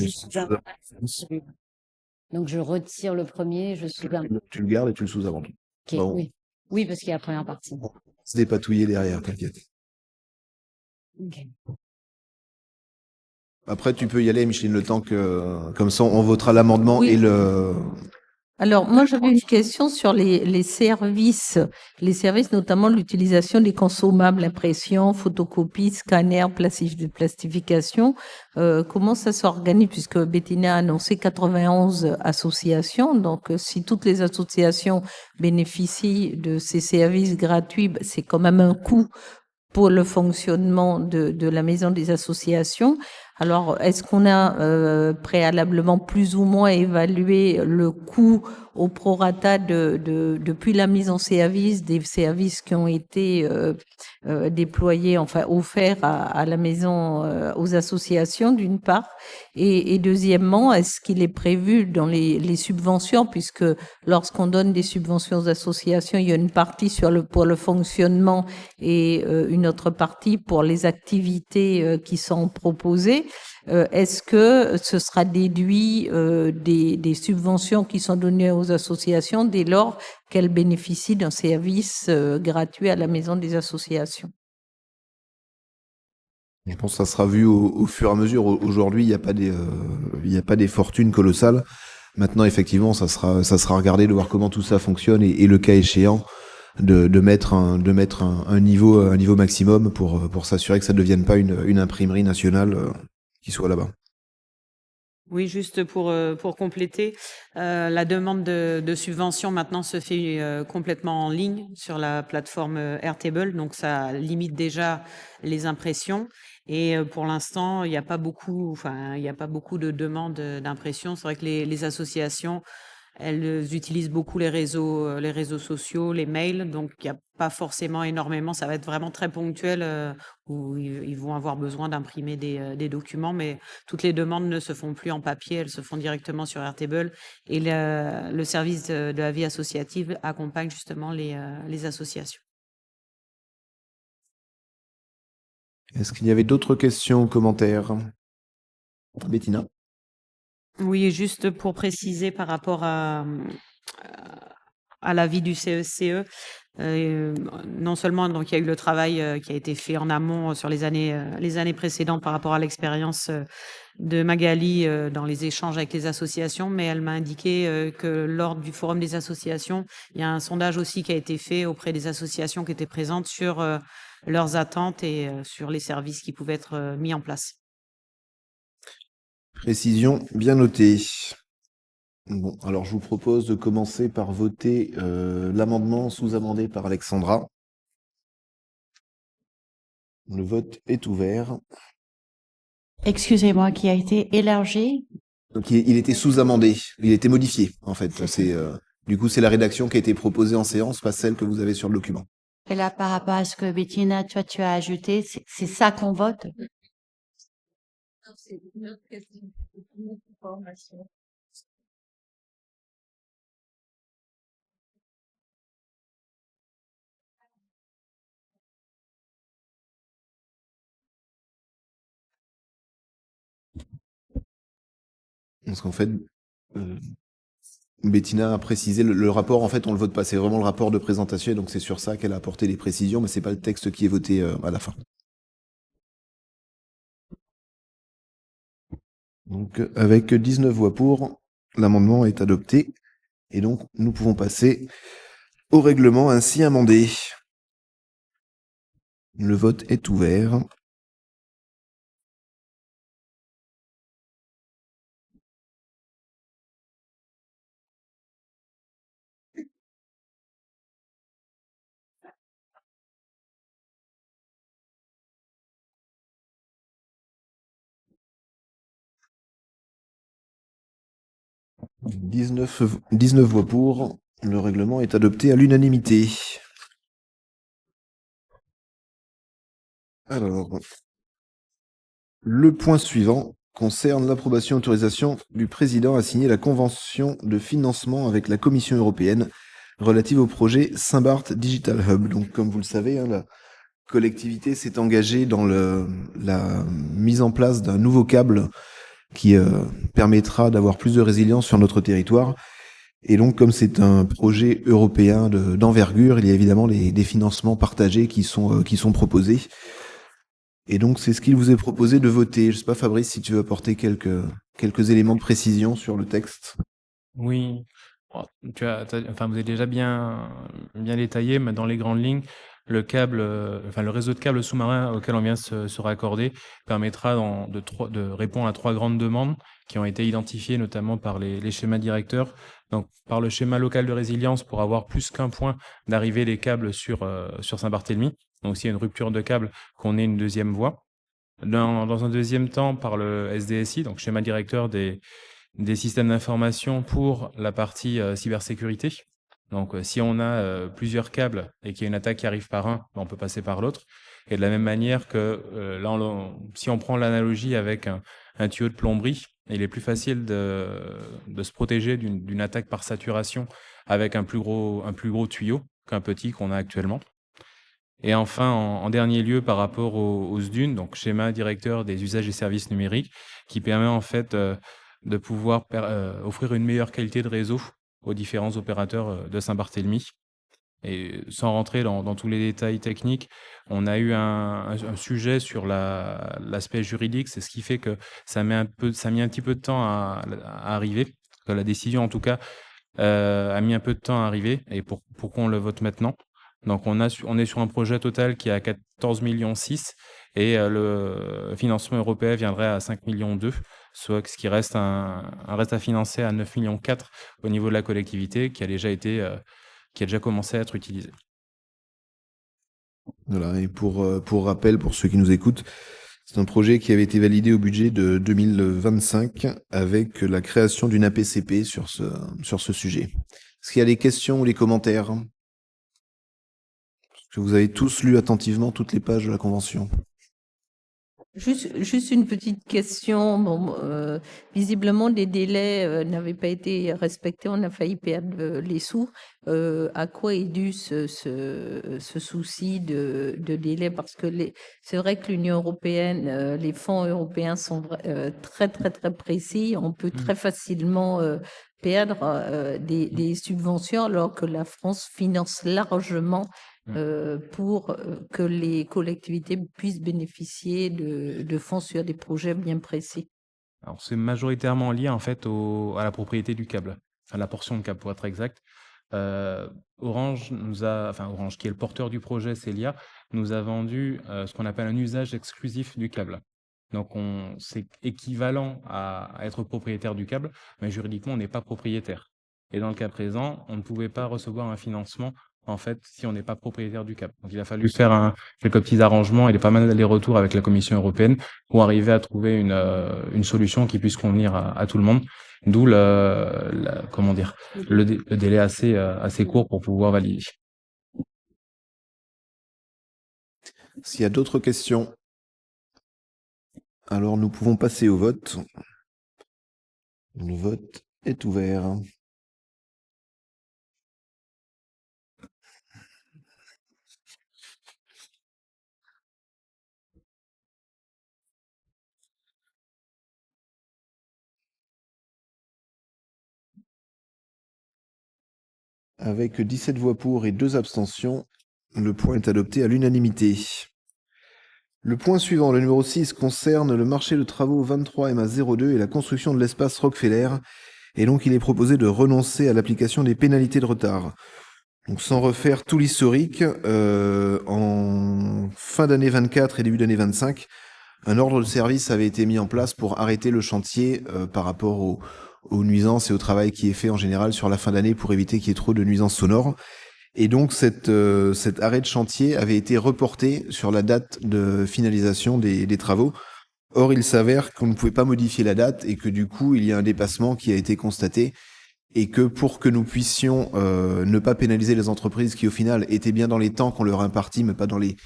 donc je retire le premier, je suis tu le gardes et tu le sous-amendes. Ok, Bon. oui. Oui, parce qu'il y a la première partie. On va se dépatouiller derrière, t'inquiète. Ok. Après, tu peux y aller, Micheline, le temps que, comme ça, on votera l'amendement Oui. et le... Alors, moi, j'avais une question sur les services, notamment l'utilisation des consommables, impression, photocopie, scanner, plastification. Comment ça s'organise, puisque Bettina a annoncé 91 associations. Donc, si toutes les associations bénéficient de ces services gratuits, ben, c'est quand même un coût pour le fonctionnement de la maison des associations. Alors, est-ce qu'on a préalablement plus ou moins évalué le coût au prorata depuis la mise en service des services qui ont été déployés, enfin offerts à la maison, aux associations d'une part, et deuxièmement, est-ce qu'il est prévu dans les subventions, puisque lorsqu'on donne des subventions aux associations, il y a une partie pour le fonctionnement et une autre partie pour les activités qui sont proposées. Est-ce que ce sera déduit des subventions qui sont données aux associations dès lors qu'elles bénéficient d'un service gratuit à la maison des associations? Je pense que ça sera vu au fur et à mesure. Aujourd'hui, il n'y a pas des fortunes colossales. Maintenant, effectivement, ça sera regardé de voir comment tout ça fonctionne et le cas échéant de mettre un niveau maximum pour s'assurer que ça ne devienne pas une imprimerie nationale qui soit là-bas. Oui, juste pour compléter, la demande de subvention maintenant se fait complètement en ligne sur la plateforme Airtable, donc ça limite déjà les impressions. Et pour l'instant, il n'y a pas beaucoup de demandes d'impression. C'est vrai que les associations, elles utilisent beaucoup les réseaux sociaux, les mails, donc il n'y a pas forcément énormément. Ça va être vraiment très ponctuel où ils vont avoir besoin d'imprimer des documents, mais toutes les demandes ne se font plus en papier, elles se font directement sur Airtable. Et le service de la vie associative accompagne justement les associations. Est-ce qu'il y avait d'autres questions ou commentaires? Bettina? Oui, et juste pour préciser par rapport à l'avis du CECE, non seulement donc il y a eu le travail qui a été fait en amont sur les années précédentes par rapport à l'expérience de Magali dans les échanges avec les associations, mais elle m'a indiqué que lors du forum des associations, il y a un sondage aussi qui a été fait auprès des associations qui étaient présentes sur leurs attentes et sur les services qui pouvaient être mis en place. Précision bien notée. Bon, alors je vous propose de commencer par voter l'amendement sous-amendé par Alexandra. Le vote est ouvert. Excusez-moi, qui a été élargi? Donc il était sous-amendé, il était modifié en fait. C'est Du coup, c'est la rédaction qui a été proposée en séance, pas celle que vous avez sur le document. Et là, par rapport à ce que Bettina, toi, tu as ajouté, c'est ça qu'on vote? Parce qu'en fait, Bettina a précisé le rapport, en fait, on le vote pas. C'est vraiment le rapport de présentation, et donc c'est sur ça qu'elle a apporté les précisions, mais c'est pas le texte qui est voté à la fin. Donc, avec 19 voix pour, l'amendement est adopté. Et donc, nous pouvons passer au règlement ainsi amendé. Le vote est ouvert. « 19 voix pour, le règlement est adopté à l'unanimité. » Alors, le point suivant concerne l'approbation et autorisation du président à signer la convention de financement avec la Commission européenne relative au projet Saint-Barth Digital Hub. Donc, comme vous le savez, la collectivité s'est engagée dans la mise en place d'un nouveau câble qui permettra d'avoir plus de résilience sur notre territoire. Et donc, comme c'est un projet européen d'envergure, il y a évidemment des financements partagés qui sont proposés. Et donc, c'est ce qu'il vous est proposé de voter. Je ne sais pas, Fabrice, si tu veux apporter quelques éléments de précision sur le texte. Oui, oh, vous avez déjà bien détaillé, mais dans les grandes lignes, le réseau de câbles sous-marins auquel on vient se raccorder permettra de répondre à 3 grandes demandes qui ont été identifiées notamment par les schémas directeurs. Donc, par le schéma local de résilience pour avoir plus qu'un point d'arrivée des câbles sur Saint-Barthélemy. Donc, s'il y a une rupture de câble, qu'on ait une deuxième voie. Dans un deuxième temps, par le SDSI, donc schéma directeur des systèmes d'information pour la partie cybersécurité. Donc, si on a plusieurs câbles et qu'il y a une attaque qui arrive par un, on peut passer par l'autre. Et de la même manière que si on prend l'analogie avec un tuyau de plomberie, il est plus facile de se protéger d'une attaque par saturation avec un plus gros tuyau qu'un petit qu'on a actuellement. Et enfin, en dernier lieu, par rapport aux SDUN, donc schéma directeur des usages et services numériques, qui permet en fait de pouvoir offrir une meilleure qualité de réseau aux différents opérateurs de Saint-Barthélemy. Et sans rentrer dans tous les détails techniques, on a eu un sujet sur l'aspect juridique. C'est ce qui fait que ça a mis un petit peu de temps à arriver. La décision, en tout cas, a mis un peu de temps à arriver. Et pourquoi on le vote maintenant? Donc, on est sur un projet total qui est à 14,6 millions et le financement européen viendrait à 5,2 millions, soit ce qui reste un reste à financer à 9,4 millions au niveau de la collectivité qui a déjà commencé à être utilisé. Voilà, et pour rappel, pour ceux qui nous écoutent, c'est un projet qui avait été validé au budget de 2025 avec la création d'une APCP sur ce sujet. Est-ce qu'il y a des questions ou des commentaires? Est-ce que vous avez tous lu attentivement toutes les pages de la Convention? Juste une petite question. Bon, visiblement, les délais n'avaient pas été respectés. On a failli perdre les sous. À quoi est dû ce souci de délai? Parce que c'est vrai que l'Union européenne, les fonds européens sont très, très, très précis. On peut très facilement perdre des subventions alors que la France finance largement pour que les collectivités puissent bénéficier de fonds sur des projets bien précis. Alors, c'est majoritairement lié en fait à la propriété du câble, à la portion de câble pour être exact. Orange, qui est le porteur du projet Célia, nous a vendu ce qu'on appelle un usage exclusif du câble. Donc, c'est équivalent à être propriétaire du câble, mais juridiquement, on n'est pas propriétaire. Et dans le cas présent, on ne pouvait pas recevoir un financement en fait, si on n'est pas propriétaire du câble. Donc, il a fallu faire quelques petits arrangements et pas mal d'allers-retours avec la Commission européenne pour arriver à trouver une solution qui puisse convenir à tout le monde. D'où comment dire, le délai assez court pour pouvoir valider. S'il y a d'autres questions, alors nous pouvons passer au vote. Le vote est ouvert. Avec 17 voix pour et 2 abstentions, le point est adopté à l'unanimité. Le point suivant, le numéro 6, concerne le marché de travaux 23 MA02 et la construction de l'espace Rockefeller. Et donc, il est proposé de renoncer à l'application des pénalités de retard. Donc, sans refaire tout l'historique, en fin d'année 24 et début d'année 25, un ordre de service avait été mis en place pour arrêter le chantier par rapport aux nuisances et au travail qui est fait en général sur la fin d'année pour éviter qu'il y ait trop de nuisances sonores. Et donc cet arrêt de chantier avait été reporté sur la date de finalisation des travaux. Or, il s'avère qu'on ne pouvait pas modifier la date et que du coup, il y a un dépassement qui a été constaté et que pour que nous puissions ne pas pénaliser les entreprises qui, au final, étaient bien dans les temps qu'on leur a impartis, mais pas dans les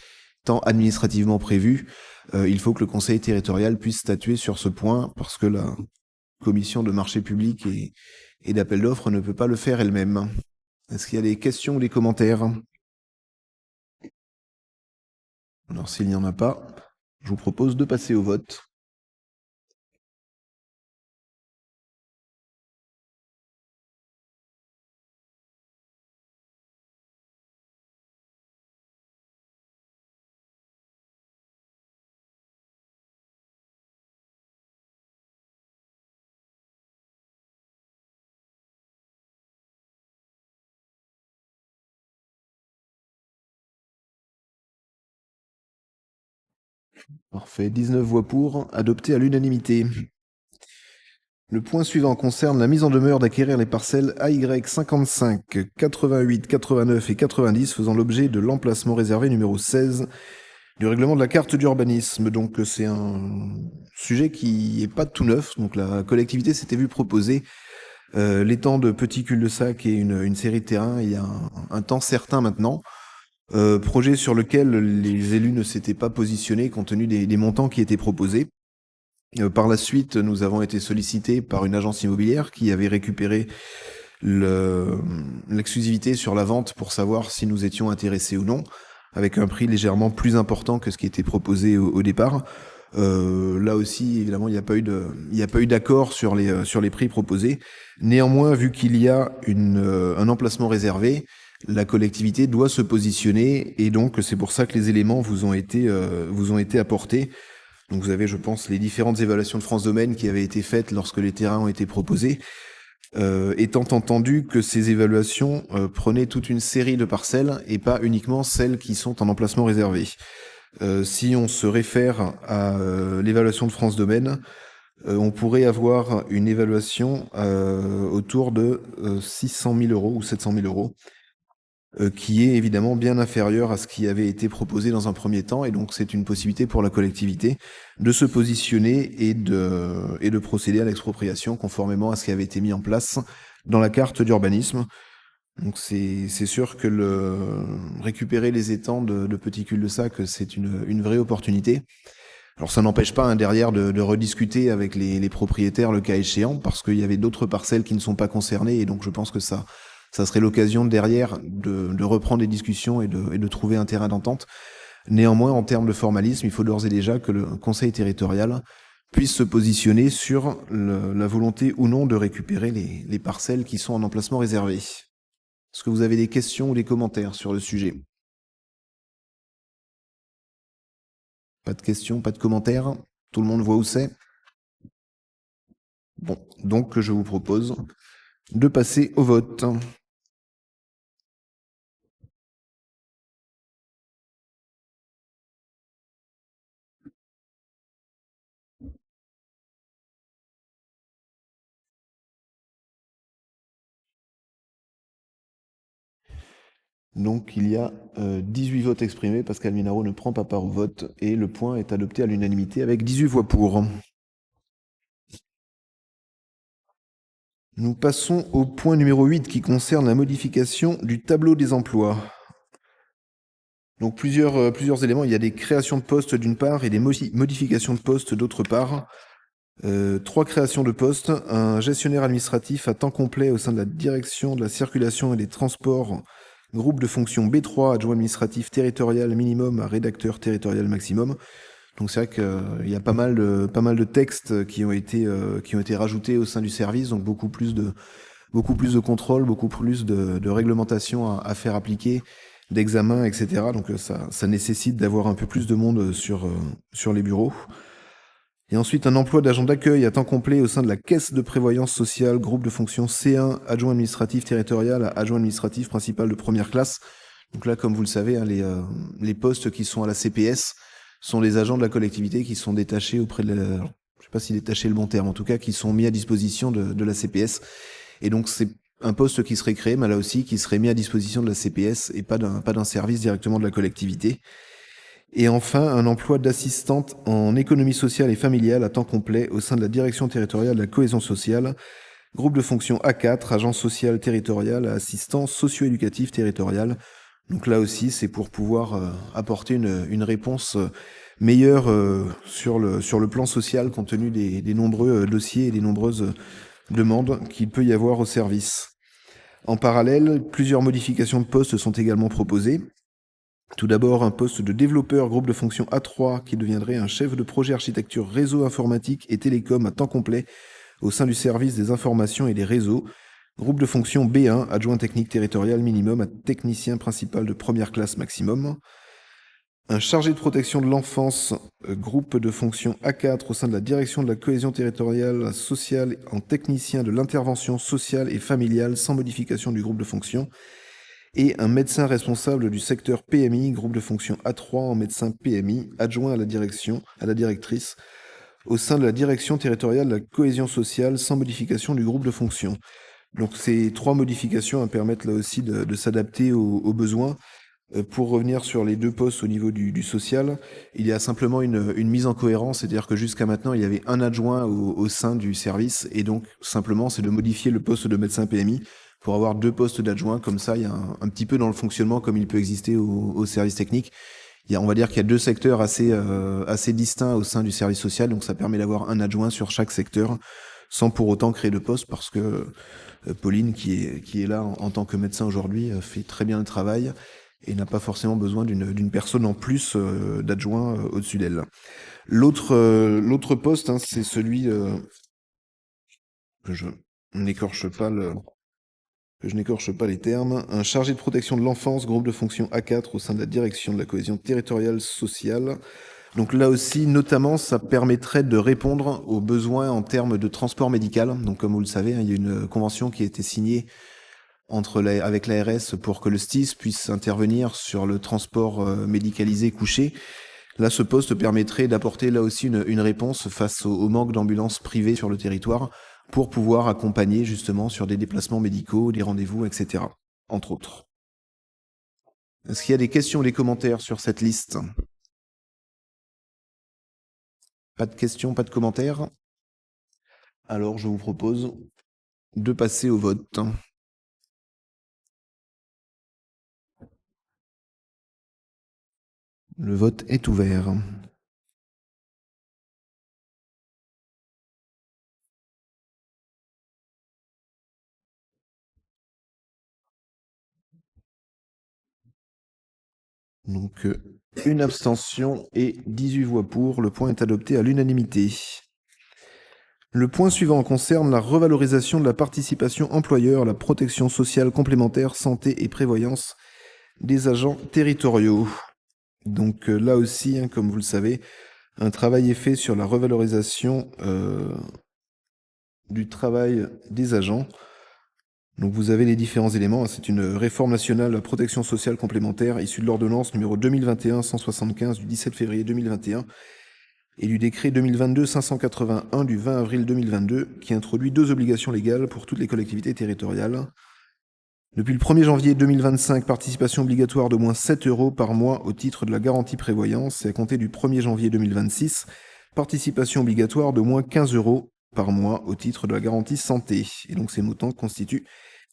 temps administrativement prévus, il faut que le Conseil territorial puisse statuer sur ce point parce que la commission de marché public et d'appel d'offres ne peut pas le faire elle-même. Est-ce qu'il y a des questions ou des commentaires? Alors, s'il n'y en a pas, je vous propose de passer au vote. Parfait, 19 voix pour, adopté à l'unanimité. Le point suivant concerne la mise en demeure d'acquérir les parcelles AY 55, 88, 89 et 90 faisant l'objet de l'emplacement réservé numéro 16 du règlement de la carte d'urbanisme. Donc c'est un sujet qui n'est pas tout neuf. Donc la collectivité s'était vue proposer l'étang de petits cul-de-sac et une série de terrains il y a un temps certain maintenant. Projet sur lequel les élus ne s'étaient pas positionnés compte tenu des montants qui étaient proposés. Par la suite, nous avons été sollicités par une agence immobilière qui avait récupéré l'exclusivité sur la vente pour savoir si nous étions intéressés ou non, avec un prix légèrement plus important que ce qui était proposé au départ. Là aussi, évidemment, il n'y a pas eu d'accord sur les prix proposés. Néanmoins, vu qu'il y a un emplacement réservé, la collectivité doit se positionner et donc c'est pour ça que les éléments vous ont été apportés. Donc vous avez, je pense, les différentes évaluations de France Domaine qui avaient été faites lorsque les terrains ont été proposés, étant entendu que ces évaluations prenaient toute une série de parcelles et pas uniquement celles qui sont en emplacement réservé. Si on se réfère à l'évaluation de France Domaine, on pourrait avoir une évaluation autour de 600 000 euros ou 700 000 euros, qui est évidemment bien inférieur à ce qui avait été proposé dans un premier temps. Et donc, c'est une possibilité pour la collectivité de se positionner et de procéder à l'expropriation conformément à ce qui avait été mis en place dans la carte d'urbanisme. Donc, c'est sûr que récupérer les étangs de petits cul-de-sac, c'est une vraie opportunité. Alors, ça n'empêche pas derrière de rediscuter avec les propriétaires le cas échéant, parce qu'il y avait d'autres parcelles qui ne sont pas concernées. Et donc, je pense que ça serait l'occasion derrière de reprendre des discussions et de trouver un terrain d'entente. Néanmoins, en termes de formalisme, il faut d'ores et déjà que le Conseil territorial puisse se positionner sur la volonté ou non de récupérer les parcelles qui sont en emplacement réservé. Est-ce que vous avez des questions ou des commentaires sur le sujet? Pas de questions, pas de commentaires? Tout le monde voit où c'est? Bon, donc je vous propose de passer au vote. Donc il y a 18 votes exprimés. Pascal Minaro ne prend pas part au vote et le point est adopté à l'unanimité avec 18 voix pour. Nous passons au point numéro 8 qui concerne la modification du tableau des emplois. Donc plusieurs éléments. Il y a des créations de postes d'une part et des modifications de postes d'autre part. 3 créations de postes. Un gestionnaire administratif à temps complet au sein de la direction de la circulation et des transports, groupe de fonction B3, adjoint administratif territorial minimum à rédacteur territorial maximum. Donc c'est vrai qu'il y a pas mal de textes qui ont été rajoutés au sein du service, donc beaucoup plus de contrôle, beaucoup plus de réglementation à faire appliquer, d'examens, etc. Donc ça nécessite d'avoir un peu plus de monde sur les bureaux. Et ensuite, un emploi d'agent d'accueil à temps complet au sein de la caisse de prévoyance sociale, groupe de fonction C1, adjoint administratif territorial à adjoint administratif principal de première classe. Donc là, comme vous le savez, hein, les postes qui sont à la CPS sont des agents de la collectivité qui sont détachés auprès de la... Je ne sais pas si détaché est le bon terme, en tout cas, qui sont mis à disposition de la CPS. Et donc, c'est un poste qui serait créé, mais là aussi, qui serait mis à disposition de la CPS et pas d'un service directement de la collectivité. Et enfin, un emploi d'assistante en économie sociale et familiale à temps complet au sein de la direction territoriale de la cohésion sociale, groupe de fonction A4, agence sociale territoriale à assistant socio-éducatif territorial. Donc là aussi, c'est pour pouvoir apporter une réponse meilleure sur le plan social compte tenu des nombreux dossiers et des nombreuses demandes qu'il peut y avoir au service. En parallèle, plusieurs modifications de postes sont également proposées. Tout d'abord, un poste de développeur groupe de fonction A3 qui deviendrait un chef de projet architecture réseau informatique et télécom à temps complet au sein du service des informations et des réseaux. Groupe de fonction B1, adjoint technique territorial minimum à technicien principal de première classe maximum. Un chargé de protection de l'enfance, groupe de fonction A4 au sein de la direction de la cohésion territoriale sociale en technicien de l'intervention sociale et familiale sans modification du groupe de fonction. Et un médecin responsable du secteur PMI, groupe de fonction A3 en médecin PMI, adjoint à la directrice, au sein de la direction territoriale de la cohésion sociale sans modification du groupe de fonction. Donc ces 3 modifications permettent là aussi de s'adapter aux besoins. Pour revenir sur les 2 postes au niveau du social, il y a simplement une mise en cohérence, c'est-à-dire que jusqu'à maintenant, il y avait un adjoint au sein du service, et donc simplement, c'est de modifier le poste de médecin PMI pour avoir 2 postes d'adjoint. Comme ça, il y a un petit peu dans le fonctionnement comme il peut exister au service technique. On va dire qu'il y a 2 secteurs assez distincts au sein du service social, donc ça permet d'avoir un adjoint sur chaque secteur, sans pour autant créer de poste, parce que Pauline, qui est là en tant que médecin aujourd'hui, fait très bien le travail et n'a pas forcément besoin d'une personne en plus d'adjoint au-dessus d'elle. L'autre poste, hein, c'est celui que je n'écorche pas les termes, un chargé de protection de l'enfance, groupe de fonction A4 au sein de la direction de la cohésion territoriale sociale. Donc là aussi, notamment, ça permettrait de répondre aux besoins en termes de transport médical. Donc comme vous le savez, hein, il y a une convention qui a été signée avec l'ARS pour que le STIS puisse intervenir sur le transport médicalisé couché. Là, ce poste permettrait d'apporter là aussi une réponse face au manque d'ambulances privées sur le territoire pour pouvoir accompagner justement sur des déplacements médicaux, des rendez-vous, etc., entre autres. Est-ce qu'il y a des questions ou des commentaires sur cette liste? Pas de questions, pas de commentaires? Alors, je vous propose de passer au vote. Le vote est ouvert. Donc, une abstention et 18 voix pour. Le point est adopté à l'unanimité. Le point suivant concerne la revalorisation de la participation employeur à la protection sociale complémentaire, santé et prévoyance des agents territoriaux. Donc là aussi, hein, comme vous le savez, un travail est fait sur la revalorisation du travail des agents. Donc vous avez les différents éléments. C'est une réforme nationale de la protection sociale complémentaire issue de l'ordonnance numéro 2021-175 du 17 février 2021 et du décret 2022-581 du 20 avril 2022 qui introduit 2 obligations légales pour toutes les collectivités territoriales. Depuis le 1er janvier 2025, participation obligatoire d'au moins 7 € par mois au titre de la garantie prévoyance et à compter du 1er janvier 2026, participation obligatoire d'au moins 15 € par mois au titre de la garantie santé. Et donc ces montants constituent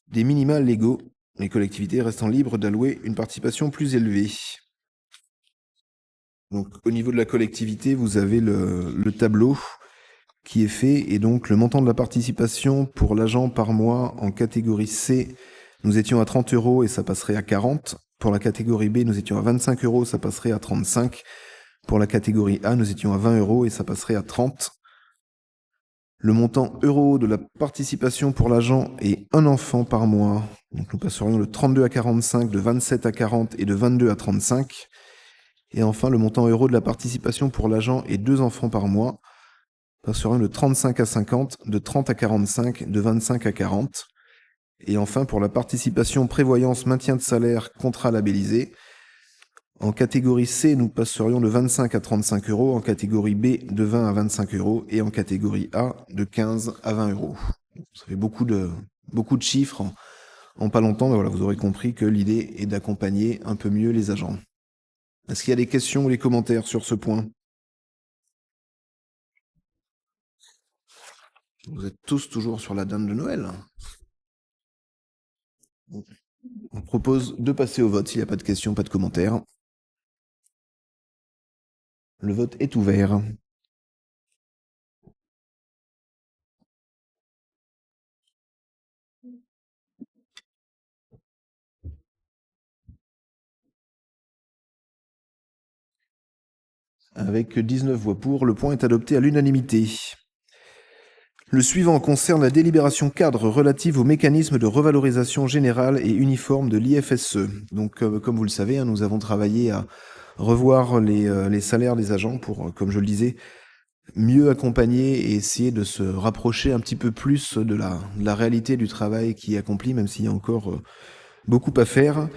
des minima légaux, les collectivités restant libres d'allouer une participation plus élevée. Donc au niveau de la collectivité, vous avez le tableau qui est fait, et donc le montant de la participation pour l'agent par mois en catégorie C, nous étions à 30 € et ça passerait à 40. Pour la catégorie B, nous étions à 25 €, ça passerait à 35. Pour la catégorie A, nous étions à 20 € et ça passerait à 30. Le montant euro de la participation pour l'agent est un enfant par mois. Donc nous passerions de 32 à 45, de 27 à 40 et de 22 à 35. Et enfin, le montant euro de la participation pour l'agent est 2 enfants par mois. Nous passerions de 35 à 50, de 30 à 45, de 25 à 40. Et enfin, pour la participation prévoyance maintien de salaire contrat labellisé, en catégorie C, nous passerions de 25 à 35 €, en catégorie B, de 20 à 25 € et en catégorie A, de 15 à 20 €. Ça fait beaucoup de chiffres en pas longtemps, mais voilà, vous aurez compris que l'idée est d'accompagner un peu mieux les agents. Est-ce qu'il y a des questions ou des commentaires sur ce point? Vous êtes tous toujours sur la dinde de Noël. On propose de passer au vote s'il n'y a pas de questions, pas de commentaires. Le vote est ouvert. Avec 19 voix pour, le point est adopté à l'unanimité. Le suivant concerne la délibération cadre relative au mécanisme de revalorisation générale et uniforme de l'IFSE. Donc, comme vous le savez, hein, nous avons travaillé à revoir les salaires des agents pour, comme je le disais, mieux accompagner et essayer de se rapprocher un petit peu plus de la réalité du travail qui est accompli, même s'il y a encore beaucoup à faire.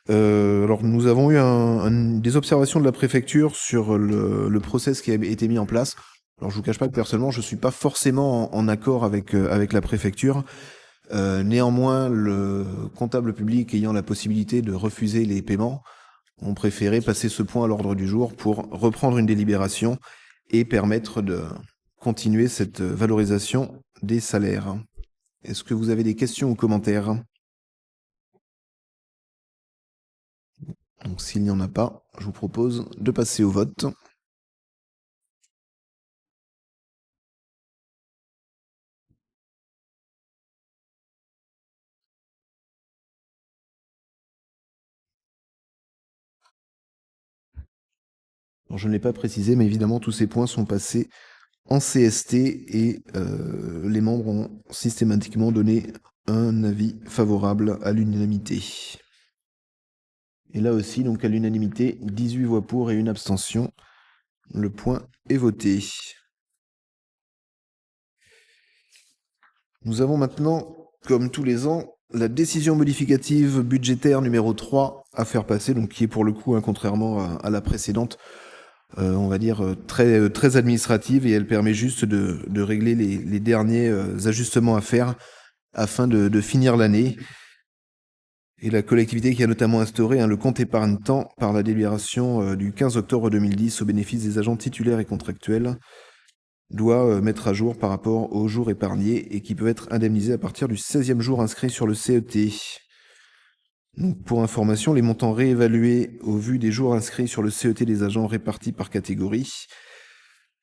Alors, nous avons eu des observations de la préfecture sur le process qui a été mis en place. Alors, je vous cache pas que personnellement, je suis pas forcément en accord avec la préfecture. Néanmoins, le comptable public ayant la possibilité de refuser les paiements, ont préféré passer ce point à l'ordre du jour pour reprendre une délibération et permettre de continuer cette valorisation des salaires. Est-ce que vous avez des questions ou commentaires? Donc, s'il n'y en a pas, je vous propose de passer au vote. Alors, je ne l'ai pas précisé, mais évidemment, tous ces points sont passés en CST et les membres ont systématiquement donné un avis favorable à l'unanimité. Et là aussi, donc à l'unanimité, 18 voix pour et une abstention. Le point est voté. Nous avons maintenant, comme tous les ans, la décision modificative budgétaire numéro 3 à faire passer, donc qui est pour le coup, hein, contrairement à la précédente, on va dire très administrative, et elle permet juste de régler les derniers ajustements à faire afin de finir l'année. Et la collectivité qui a notamment instauré le compte épargne-temps par la délibération du 15 octobre 2010 au bénéfice des agents titulaires et contractuels doit mettre à jour par rapport aux jours épargnés et qui peuvent être indemnisés à partir du 16e jour inscrit sur le CET. Donc, pour information, les montants réévalués au vu des jours inscrits sur le CET des agents répartis par catégorie.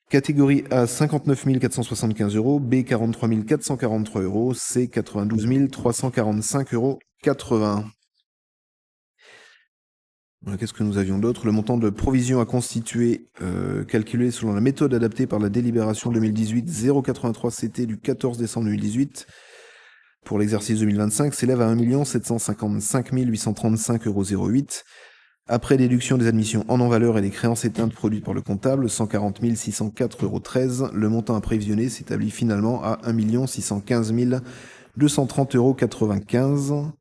Catégorie A, 59 475 €, B, 43 443 €, C, 92 345,80 €. Voilà, qu'est-ce que nous avions d'autre? Le montant de provision à constituer, calculé selon la méthode adaptée par la délibération 2018-083 CT du 14 décembre 2018, pour l'exercice 2025, s'élève à 1 755 835,08 €. Après déduction des admissions en non-valeur et des créances éteintes produites par le comptable, 140 604,13 €, le montant à prévisionner s'établit finalement à 1 615 230,95 €.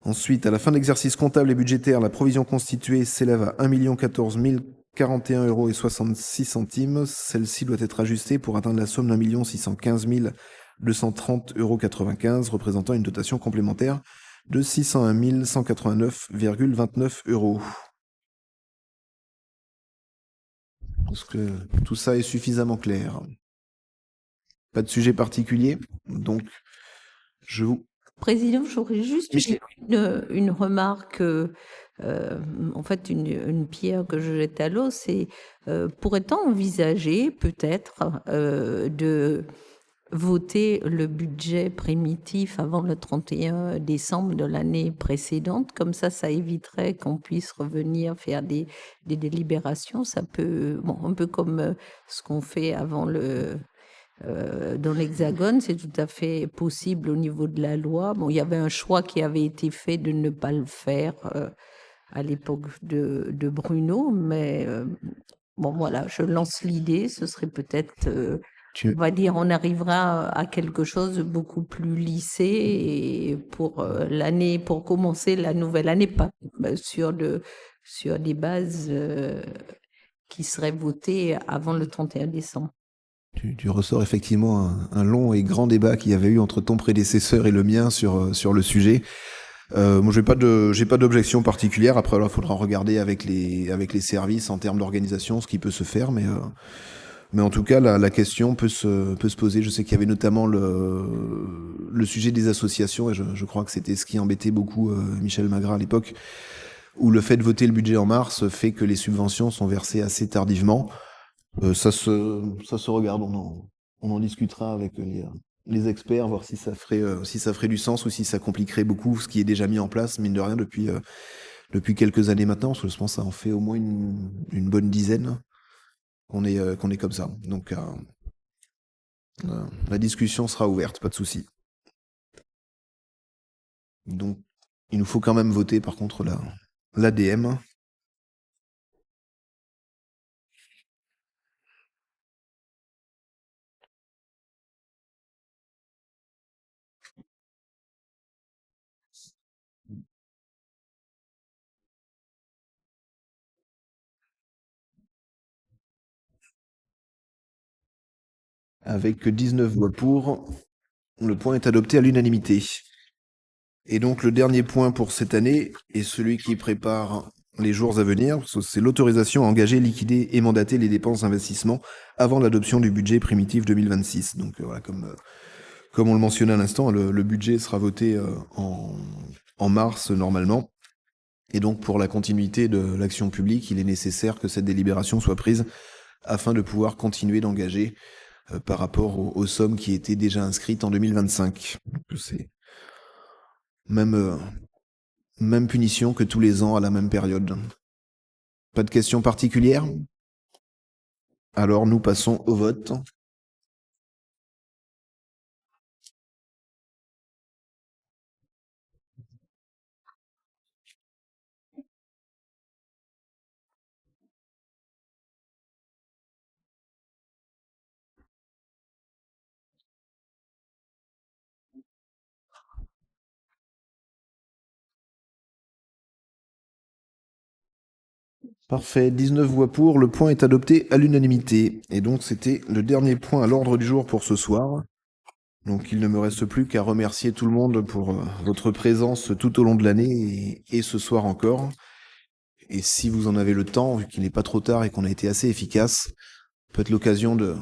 Ensuite, à la fin de l'exercice comptable et budgétaire, la provision constituée s'élève à 1 014 041,66 €. Celle-ci doit être ajustée pour atteindre la somme d'1 615 230,95 €, représentant une dotation complémentaire de 601 189,29 €. Est-ce que tout ça est suffisamment clair? Pas de sujet particulier. Donc, je vous... Président, j'aurais juste Michel. une remarque, en fait, une pierre que je jette à l'eau, c'est pourrait-on envisager peut-être de voter le budget primitif avant le 31 décembre de l'année précédente? Comme ça éviterait qu'on puisse revenir faire des délibérations. Ça peut, bon, un peu comme ce qu'on fait avant dans l'Hexagone, c'est tout à fait possible au niveau de la loi. Bon, il y avait un choix qui avait été fait de ne pas le faire à l'époque de Bruno, mais bon, voilà, je lance l'idée. Ce serait peut-être, on va dire, on arrivera à quelque chose de beaucoup plus lissé et pour l'année, pour commencer la nouvelle année, pas sur des bases qui seraient votées avant le 31 décembre. Tu ressors effectivement un long et grand débat qu'il y avait eu entre ton prédécesseur et le mien sur le sujet. Moi, j'ai pas d'objection particulière. Après, il faudra regarder avec les services en termes d'organisation ce qui peut se faire, mais en tout cas, la question peut se poser. Je sais qu'il y avait notamment le sujet des associations, et je crois que c'était ce qui embêtait beaucoup Michel Magras à l'époque, où le fait de voter le budget en mars fait que les subventions sont versées assez tardivement. Ça se regarde, on en discutera avec les experts, voir si ça ferait du sens ou si ça compliquerait beaucoup ce qui est déjà mis en place, mine de rien, depuis quelques années maintenant, parce que je pense que ça en fait au moins une bonne dizaine qu'on est comme ça. Donc la discussion sera ouverte, pas de souci. Donc il nous faut quand même voter par contre l'ADM. Avec 19 voix pour, le point est adopté à l'unanimité. Et donc le dernier point pour cette année est celui qui prépare les jours à venir, c'est l'autorisation à engager, liquider et mandater les dépenses d'investissement avant l'adoption du budget primitif 2026. Donc voilà, comme on le mentionnait à l'instant, le budget sera voté en mars normalement. Et donc pour la continuité de l'action publique, il est nécessaire que cette délibération soit prise afin de pouvoir continuer d'engager par rapport aux sommes qui étaient déjà inscrites en 2025. Donc c'est même punition que tous les ans à la même période. Pas de questions particulières? Alors nous passons au vote. Parfait, 19 voix pour, le point est adopté à l'unanimité. Et donc c'était le dernier point à l'ordre du jour pour ce soir. Donc il ne me reste plus qu'à remercier tout le monde pour votre présence tout au long de l'année et ce soir encore. Et si vous en avez le temps, vu qu'il n'est pas trop tard et qu'on a été assez efficace, peut-être l'occasion de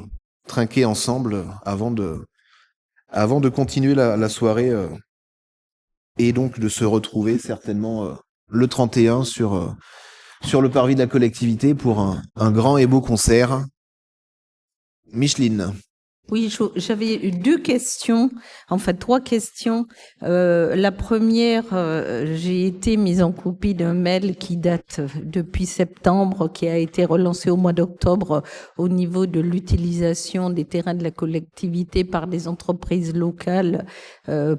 trinquer ensemble avant de continuer la soirée et donc de se retrouver certainement le 31 sur le parvis de la collectivité pour un grand et beau concert. Micheline. Oui, j'avais eu deux questions, en fait 3 questions. La première, j'ai été mise en copie d'un mail qui date depuis septembre, qui a été relancé au mois d'octobre au niveau de l'utilisation des terrains de la collectivité par des entreprises locales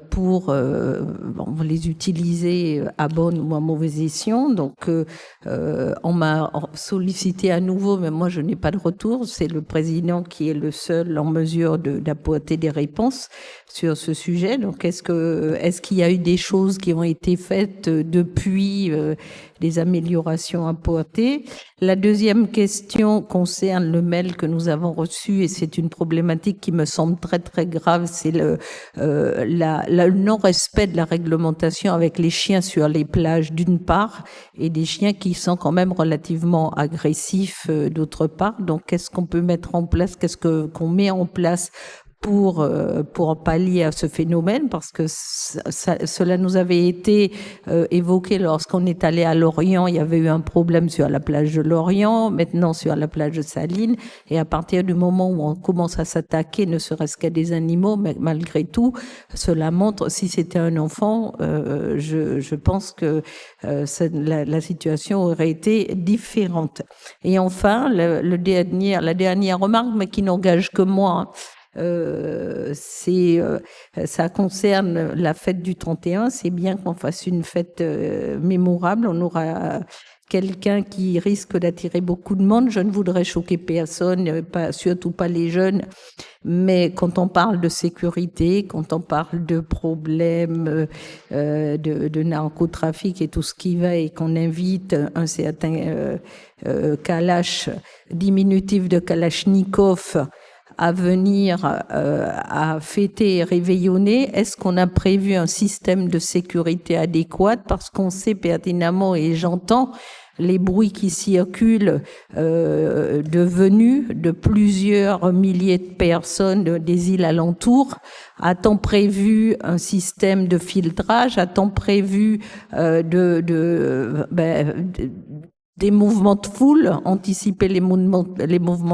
pour les utiliser à bonne ou à mauvaise escient. Donc, on m'a sollicité à nouveau, mais moi je n'ai pas de retour. C'est le président qui est le seul en mesure d'apporter des réponses sur ce sujet. Donc, est-ce qu'il y a eu des choses qui ont été faites depuis, des améliorations apportées? La deuxième question concerne le mail que nous avons reçu et c'est une problématique qui me semble très très grave. C'est le non-respect de la réglementation avec les chiens sur les plages d'une part et des chiens qui sont quand même relativement agressifs d'autre part. Donc, qu'est-ce qu'on peut mettre en place? Qu'est-ce qu'on met en place pour pallier à ce phénomène, parce que cela nous avait été évoqué lorsqu'on est allé à Lorient. Il y avait eu un problème sur la plage de Lorient, maintenant sur la plage de Saline, et à partir du moment où on commence à s'attaquer, ne serait-ce qu'à des animaux, mais malgré tout, cela montre, si c'était un enfant, je pense que la situation aurait été différente. Et enfin, la dernière remarque, mais qui n'engage que moi, ça concerne la fête du 31. C'est bien qu'on fasse une fête mémorable. On aura quelqu'un qui risque d'attirer beaucoup de monde. Je ne voudrais choquer personne, surtout pas les jeunes. Mais quand on parle de sécurité, quand on parle de problèmes de narcotrafic et tout ce qui va, et qu'on invite un certain Kalash, diminutif de Kalachnikov, à venir à fêter et réveillonner, est-ce qu'on a prévu un système de sécurité adéquat? Parce qu'on sait pertinemment, et j'entends les bruits qui circulent de venue de plusieurs milliers de personnes des îles alentours. A-t-on prévu un système de filtrage? A-t-on prévu des mouvements de foule, anticiper les mouvements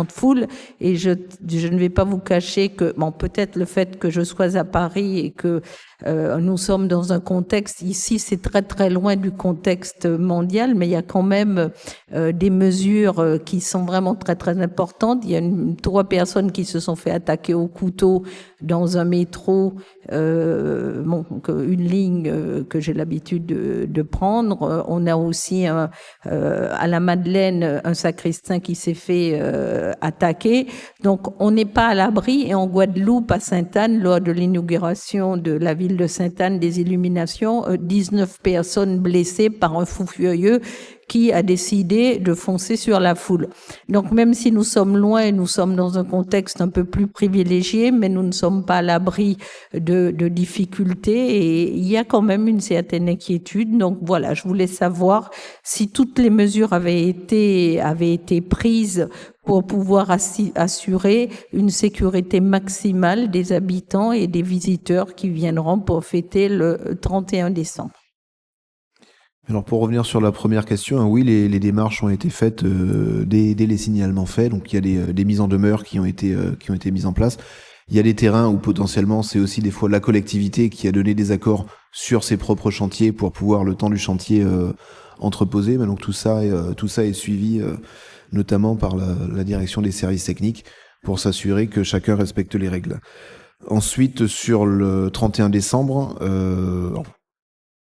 de foule? Et je ne vais pas vous cacher que, bon, peut-être le fait que je sois à Paris et que nous sommes dans un contexte, ici c'est très très loin du contexte mondial, mais il y a quand même des mesures qui sont vraiment très très importantes. Il y a 3 personnes qui se sont fait attaquer au couteau dans un métro, une ligne que j'ai l'habitude de prendre. On a aussi à la Madeleine un sacristain qui s'est fait attaquer. Donc on n'est pas à l'abri. Et en Guadeloupe, à Sainte-Anne, lors de l'inauguration de la ville de Sainte-Anne, des illuminations, 19 personnes blessées par un fou furieux qui a décidé de foncer sur la foule. Donc même si nous sommes loin, nous sommes dans un contexte un peu plus privilégié, mais nous ne sommes pas à l'abri de difficultés, et il y a quand même une certaine inquiétude. Donc voilà, je voulais savoir si toutes les mesures avaient été prises pour pouvoir assurer une sécurité maximale des habitants et des visiteurs qui viendront pour fêter le 31 décembre. Alors pour revenir sur la première question, hein, oui, les démarches ont été faites dès les signalements faits. Donc il y a des mises en demeure qui ont été mises en place. Il y a des terrains où potentiellement c'est aussi des fois la collectivité qui a donné des accords sur ses propres chantiers pour pouvoir, le temps du chantier, entreposer. Mais donc tout ça est suivi notamment par la direction des services techniques pour s'assurer que chacun respecte les règles. Ensuite, sur le 31 décembre,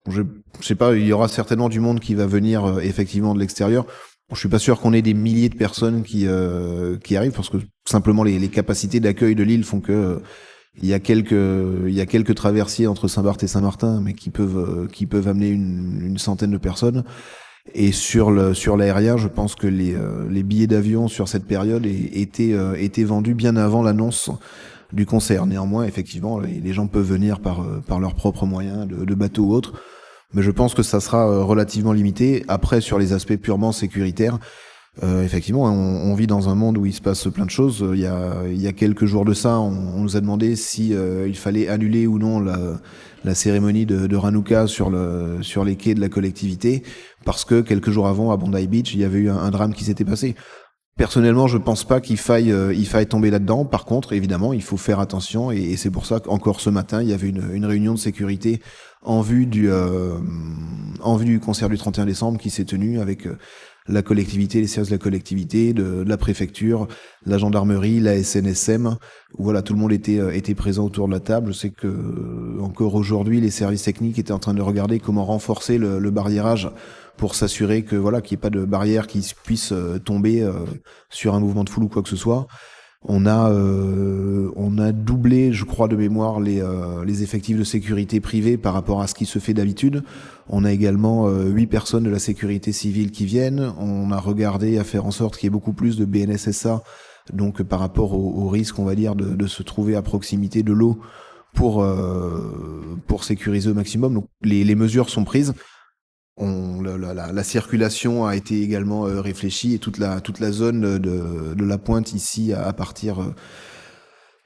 je sais pas, il y aura certainement du monde qui va venir effectivement de l'extérieur. Je suis pas sûr qu'on ait des milliers de personnes qui arrivent, parce que simplement les capacités d'accueil de l'île font que il y a quelques traversiers entre Saint-Barth et Saint-Martin, mais qui peuvent amener une centaine de personnes. Et sur l'aérien, je pense que les billets d'avion sur cette période étaient vendus bien avant l'annonce du concert. Néanmoins, effectivement, les gens peuvent venir par leurs propres moyens, de bateau ou autre. Mais je pense que ça sera relativement limité. Après, sur les aspects purement sécuritaires, effectivement, on vit dans un monde où il se passe plein de choses. Il y a quelques jours de ça, on nous a demandé si il fallait annuler ou non la cérémonie de Hanouka sur les quais de la collectivité, parce que quelques jours avant, à Bondi Beach, il y avait eu un drame qui s'était passé. Personnellement, je pense pas qu'il faille tomber là-dedans. Par contre, évidemment, il faut faire attention, et c'est pour ça qu'encore ce matin, il y avait une réunion de sécurité en vue du concert du 31 décembre qui s'est tenu avec la collectivité, les services de la collectivité, de la préfecture, la gendarmerie, la SNSM, où voilà, tout le monde était présent autour de la table. Je sais que encore aujourd'hui, les services techniques étaient en train de regarder comment renforcer le barriérage pour s'assurer que voilà, qu'il n'y ait pas de barrière qui puisse tomber sur un mouvement de foule ou quoi que ce soit. On a doublé, je crois de mémoire, les effectifs de sécurité privée par rapport à ce qui se fait d'habitude. On a également 8 personnes de la sécurité civile qui viennent. On a regardé à faire en sorte qu'il y ait beaucoup plus de BNSSA, donc par rapport au risque, on va dire, de se trouver à proximité de l'eau pour sécuriser au maximum. Donc les mesures sont prises. La circulation a été également réfléchie, et toute la zone de la pointe ici à partir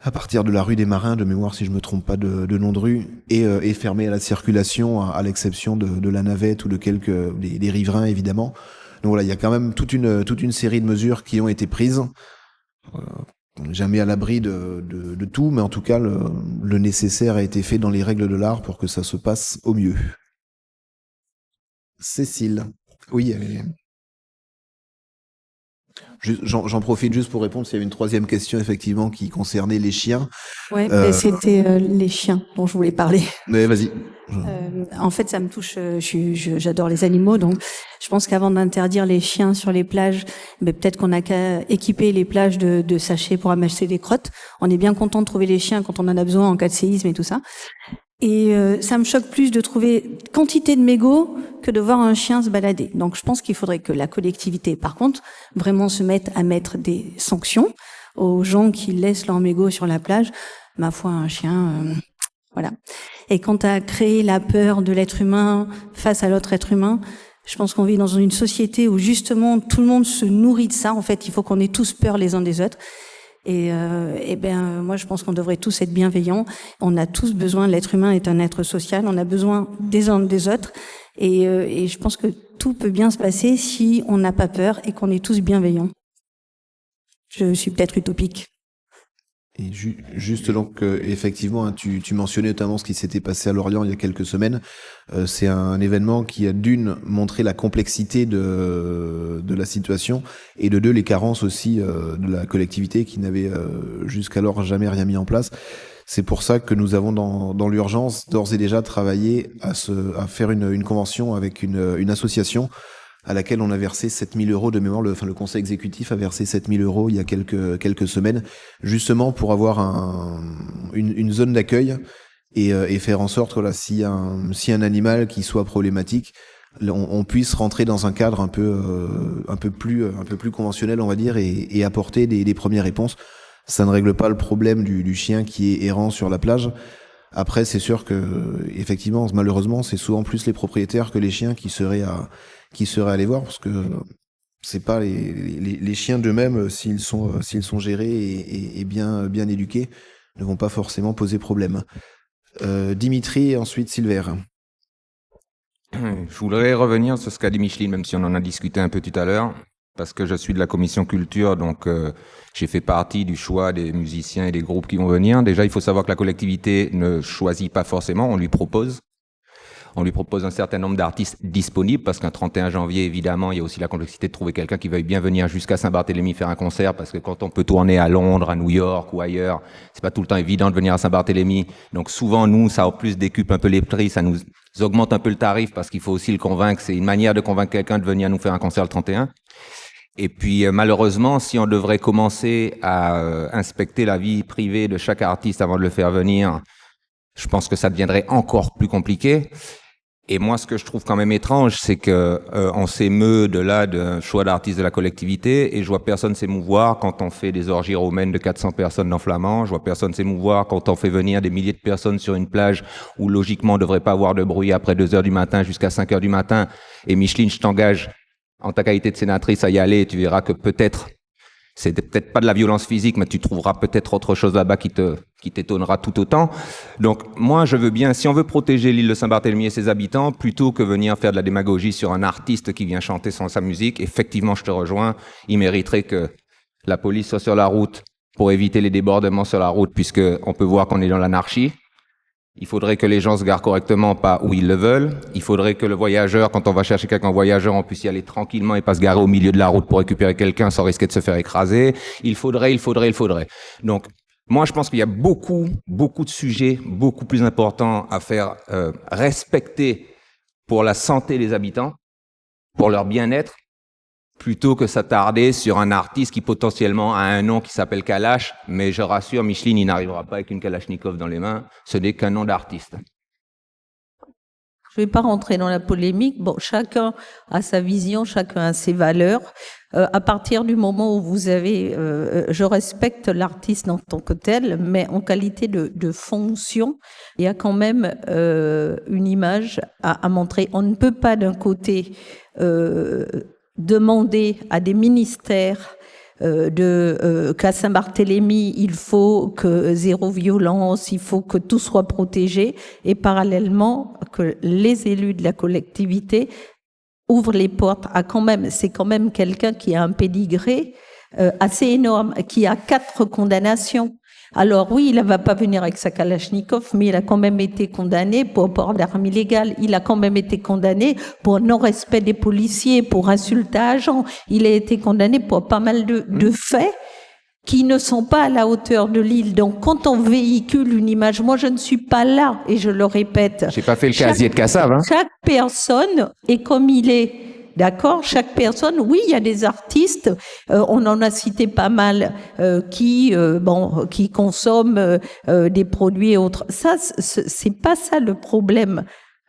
à partir de la rue des Marins, de mémoire si je me trompe pas de nom de rue, est fermé à la circulation, à l'exception de la navette ou de quelques des riverains évidemment. Donc voilà, il y a quand même toute une série de mesures qui ont été prises. On n'est jamais à l'abri de tout, mais en tout cas, le nécessaire a été fait dans les règles de l'art pour que ça se passe au mieux. Cécile. Oui, j'en profite juste pour répondre s'il y avait une troisième question, effectivement, qui concernait les chiens. Ouais, c'était les chiens dont je voulais parler. Mais vas-y. En fait, ça me touche. J'adore les animaux, donc je pense qu'avant d'interdire les chiens sur les plages, peut-être qu'on n'a qu'à équiper les plages de sachets pour amasser les crottes. On est bien content de trouver les chiens quand on en a besoin en cas de séisme et tout ça. Et ça me choque plus de trouver quantité de mégots que de voir un chien se balader. Donc je pense qu'il faudrait que la collectivité, par contre, vraiment se mette à mettre des sanctions aux gens qui laissent leurs mégots sur la plage. Ma foi, un chien, voilà. Et quant à créer la peur de l'être humain face à l'autre être humain, je pense qu'on vit dans une société où justement tout le monde se nourrit de ça. En fait, il faut qu'on ait tous peur les uns des autres. Et moi, je pense qu'on devrait tous être bienveillants. On a tous besoin, l'être humain est un être social, on a besoin des uns des autres. Et je pense que tout peut bien se passer si on n'a pas peur et qu'on est tous bienveillants. Je suis peut-être utopique. Et juste donc, effectivement, hein, tu mentionnais notamment ce qui s'était passé à Lorient il y a quelques semaines. C'est un événement qui a d'une montré la complexité de la situation et de deux les carences aussi de la collectivité qui n'avait jusqu'alors jamais rien mis en place. C'est pour ça que nous avons dans l'urgence d'ores et déjà travaillé à faire une convention avec une association à laquelle on a versé 7 000 € de mémoire. Le conseil exécutif a versé 7 000 € il y a quelques semaines, justement pour avoir une zone d'accueil et faire en sorte, voilà, si un animal qui soit problématique, on puisse rentrer dans un cadre un peu plus conventionnel, on va dire, et apporter des premières réponses. Ça ne règle pas le problème du chien qui est errant sur la plage. Après, c'est sûr que, effectivement, malheureusement, c'est souvent plus les propriétaires que les chiens qui seraient allés voir, parce que c'est pas les chiens d'eux-mêmes, s'ils sont gérés et bien éduqués, ne vont pas forcément poser problème. Dimitri et ensuite Silver. Je voudrais revenir sur ce qu'a dit Micheline, même si on en a discuté un peu tout à l'heure, parce que je suis de la commission culture, donc j'ai fait partie du choix des musiciens et des groupes qui vont venir. Déjà, il faut savoir que la collectivité ne choisit pas forcément, on lui propose un certain nombre d'artistes disponibles, parce qu'un 31 janvier, évidemment, il y a aussi la complexité de trouver quelqu'un qui veuille bien venir jusqu'à Saint-Barthélemy faire un concert, parce que quand on peut tourner à Londres, à New York ou ailleurs, c'est pas tout le temps évident de venir à Saint-Barthélemy. Donc souvent, nous, ça en plus décupe un peu les prix, ça nous augmente un peu le tarif, parce qu'il faut aussi le convaincre. C'est une manière de convaincre quelqu'un de venir nous faire un concert le 31. Et puis, malheureusement, si on devrait commencer à inspecter la vie privée de chaque artiste avant de le faire venir, je pense que ça deviendrait encore plus compliqué. Et moi, ce que je trouve quand même étrange, c'est que on s'émeut de là d'un choix d'artistes de la collectivité, et je vois personne s'émouvoir quand on fait des orgies romaines de 400 personnes dans Flamand. Je vois personne s'émouvoir quand on fait venir des milliers de personnes sur une plage où logiquement on devrait pas avoir de bruit après 2 heures du matin jusqu'à 5 heures du matin. Et Micheline, je t'engage en ta qualité de sénatrice à y aller, et tu verras que peut-être, c'est peut-être pas de la violence physique, mais tu trouveras peut-être autre chose là-bas qui t'étonnera tout autant. Donc, moi, je veux bien, si on veut protéger l'île de Saint-Barthélemy et ses habitants, plutôt que venir faire de la démagogie sur un artiste qui vient chanter sans sa musique, effectivement, je te rejoins, il mériterait que la police soit sur la route pour éviter les débordements sur la route, puisque on peut voir qu'on est dans l'anarchie. Il faudrait que les gens se garent correctement, pas où ils le veulent. Il faudrait que le voyageur, quand on va chercher quelqu'un voyageur, on puisse y aller tranquillement et pas se garer au milieu de la route pour récupérer quelqu'un sans risquer de se faire écraser. Il faudrait. Donc, moi, je pense qu'il y a beaucoup de sujets beaucoup plus importants à faire respecter pour la santé des habitants, pour leur bien-être, plutôt que s'attarder sur un artiste qui potentiellement a un nom qui s'appelle Kalash, mais je rassure, Micheline, il n'arrivera pas avec une Kalachnikov dans les mains, ce n'est qu'un nom d'artiste. Je ne vais pas rentrer dans la polémique. Bon, chacun a sa vision, chacun a ses valeurs. À partir du moment où vous avez, je respecte l'artiste en tant que tel, mais en qualité de fonction, il y a quand même une image à montrer. On ne peut pas d'un côté demander à des ministères qu'à Saint-Barthélemy, il faut que zéro violence, il faut que tout soit protégé, et parallèlement que les élus de la collectivité ouvrent les portes à c'est quand même quelqu'un qui a un pédigré assez énorme, qui a 4 condamnations. Alors oui, il ne va pas venir avec sa Kalachnikov, mais il a quand même été condamné pour port d'armes illégales. Il a quand même été condamné pour non-respect des policiers, pour insulte à agent. Il a été condamné pour pas mal de faits qui ne sont pas à la hauteur de l'île. Donc, quand on véhicule une image, moi, je ne suis pas là, et je le répète. J'ai pas fait le casier de Cassav, hein. Chaque personne est comme il est. D'accord? Chaque personne, oui, il y a des artistes, on en a cité pas mal, qui consomment des produits et autres. Ça, c'est pas ça le problème.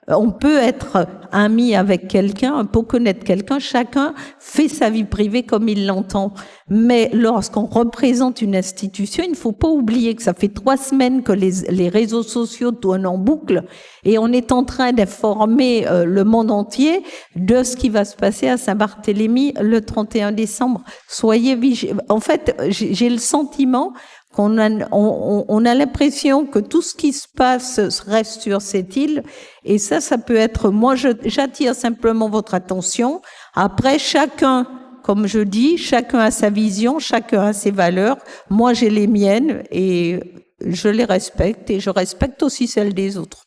On peut être ami avec quelqu'un, on peut connaître quelqu'un, chacun fait sa vie privée comme il l'entend. Mais lorsqu'on représente une institution, il ne faut pas oublier que ça fait 3 semaines que les réseaux sociaux tournent en boucle et on est en train d'informer le monde entier de ce qui va se passer à Saint-Barthélemy le 31 décembre. Soyez vigilants. En fait, j'ai le sentiment qu'on a l'impression que tout ce qui se passe reste sur cette île, et ça peut être, moi j'attire simplement votre attention. Après, chacun, comme je dis, chacun a sa vision, chacun a ses valeurs. Moi j'ai les miennes et je les respecte, et je respecte aussi celles des autres.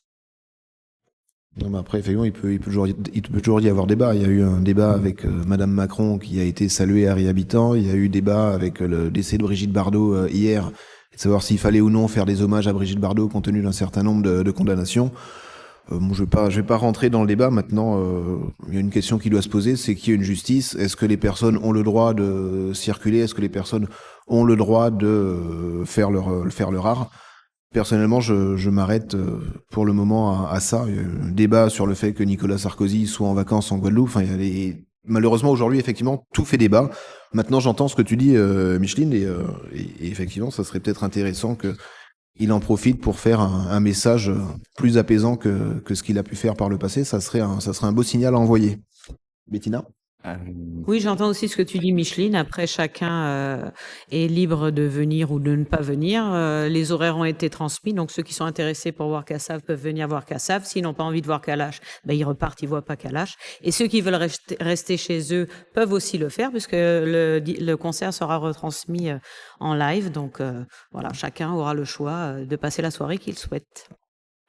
Non, mais après, effectivement, il peut toujours y avoir débat. Il y a eu un débat avec Madame Macron qui a été salué à Rihabitant. Il y a eu débat avec le décès de Brigitte Bardot hier, de savoir s'il fallait ou non faire des hommages à Brigitte Bardot compte tenu d'un certain nombre de condamnations. Bon, je vais pas rentrer dans le débat. Maintenant, il y a une question qui doit se poser, c'est qu'il y a une justice. Est-ce que les personnes ont le droit de circuler? Est-ce que les personnes ont le droit de faire leur art? Personnellement, je m'arrête pour le moment à ça. Il y a un débat sur le fait que Nicolas Sarkozy soit en vacances en Guadeloupe. Enfin, malheureusement, aujourd'hui, effectivement, tout fait débat. Maintenant, j'entends ce que tu dis, Micheline, et effectivement, ça serait peut-être intéressant qu'il en profite pour faire un message plus apaisant que ce qu'il a pu faire par le passé. Ça serait un beau signal à envoyer. Bettina? Oui, j'entends aussi ce que tu dis, Micheline. Après, chacun est libre de venir ou de ne pas venir. Les horaires ont été transmis, donc ceux qui sont intéressés pour voir Cassav peuvent venir voir Cassav. S'ils n'ont pas envie de voir Kalash, ils repartent, ils voient pas Kalash. Et ceux qui veulent rester chez eux peuvent aussi le faire, puisque le concert sera retransmis en live. Donc voilà, chacun aura le choix de passer la soirée qu'il souhaite.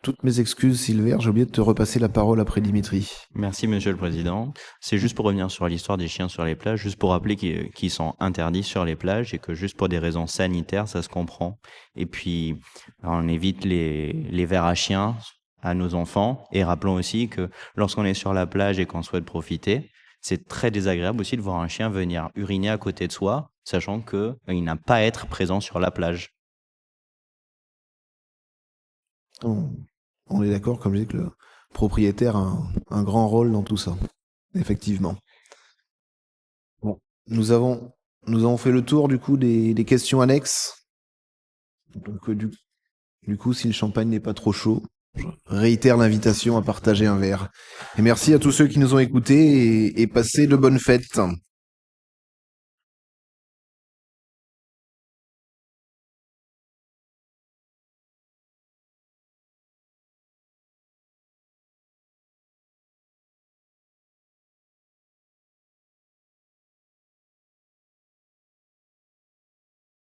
Toutes mes excuses, Silver, j'ai oublié de te repasser la parole après Dimitri. Merci, Monsieur le Président. C'est juste pour revenir sur l'histoire des chiens sur les plages, juste pour rappeler qu'ils sont interdits sur les plages et que juste pour des raisons sanitaires, ça se comprend. Et puis, on évite les verres à chiens à nos enfants. Et rappelons aussi que lorsqu'on est sur la plage et qu'on souhaite profiter, c'est très désagréable aussi de voir un chien venir uriner à côté de soi, sachant qu'il n'a pas à être présent sur la plage. On est d'accord, comme je dis, que le propriétaire a un grand rôle dans tout ça, effectivement. Bon, nous avons fait le tour du coup des questions annexes. Donc du coup, si le champagne n'est pas trop chaud, je réitère l'invitation à partager un verre. Et merci à tous ceux qui nous ont écoutés et passez de bonnes fêtes.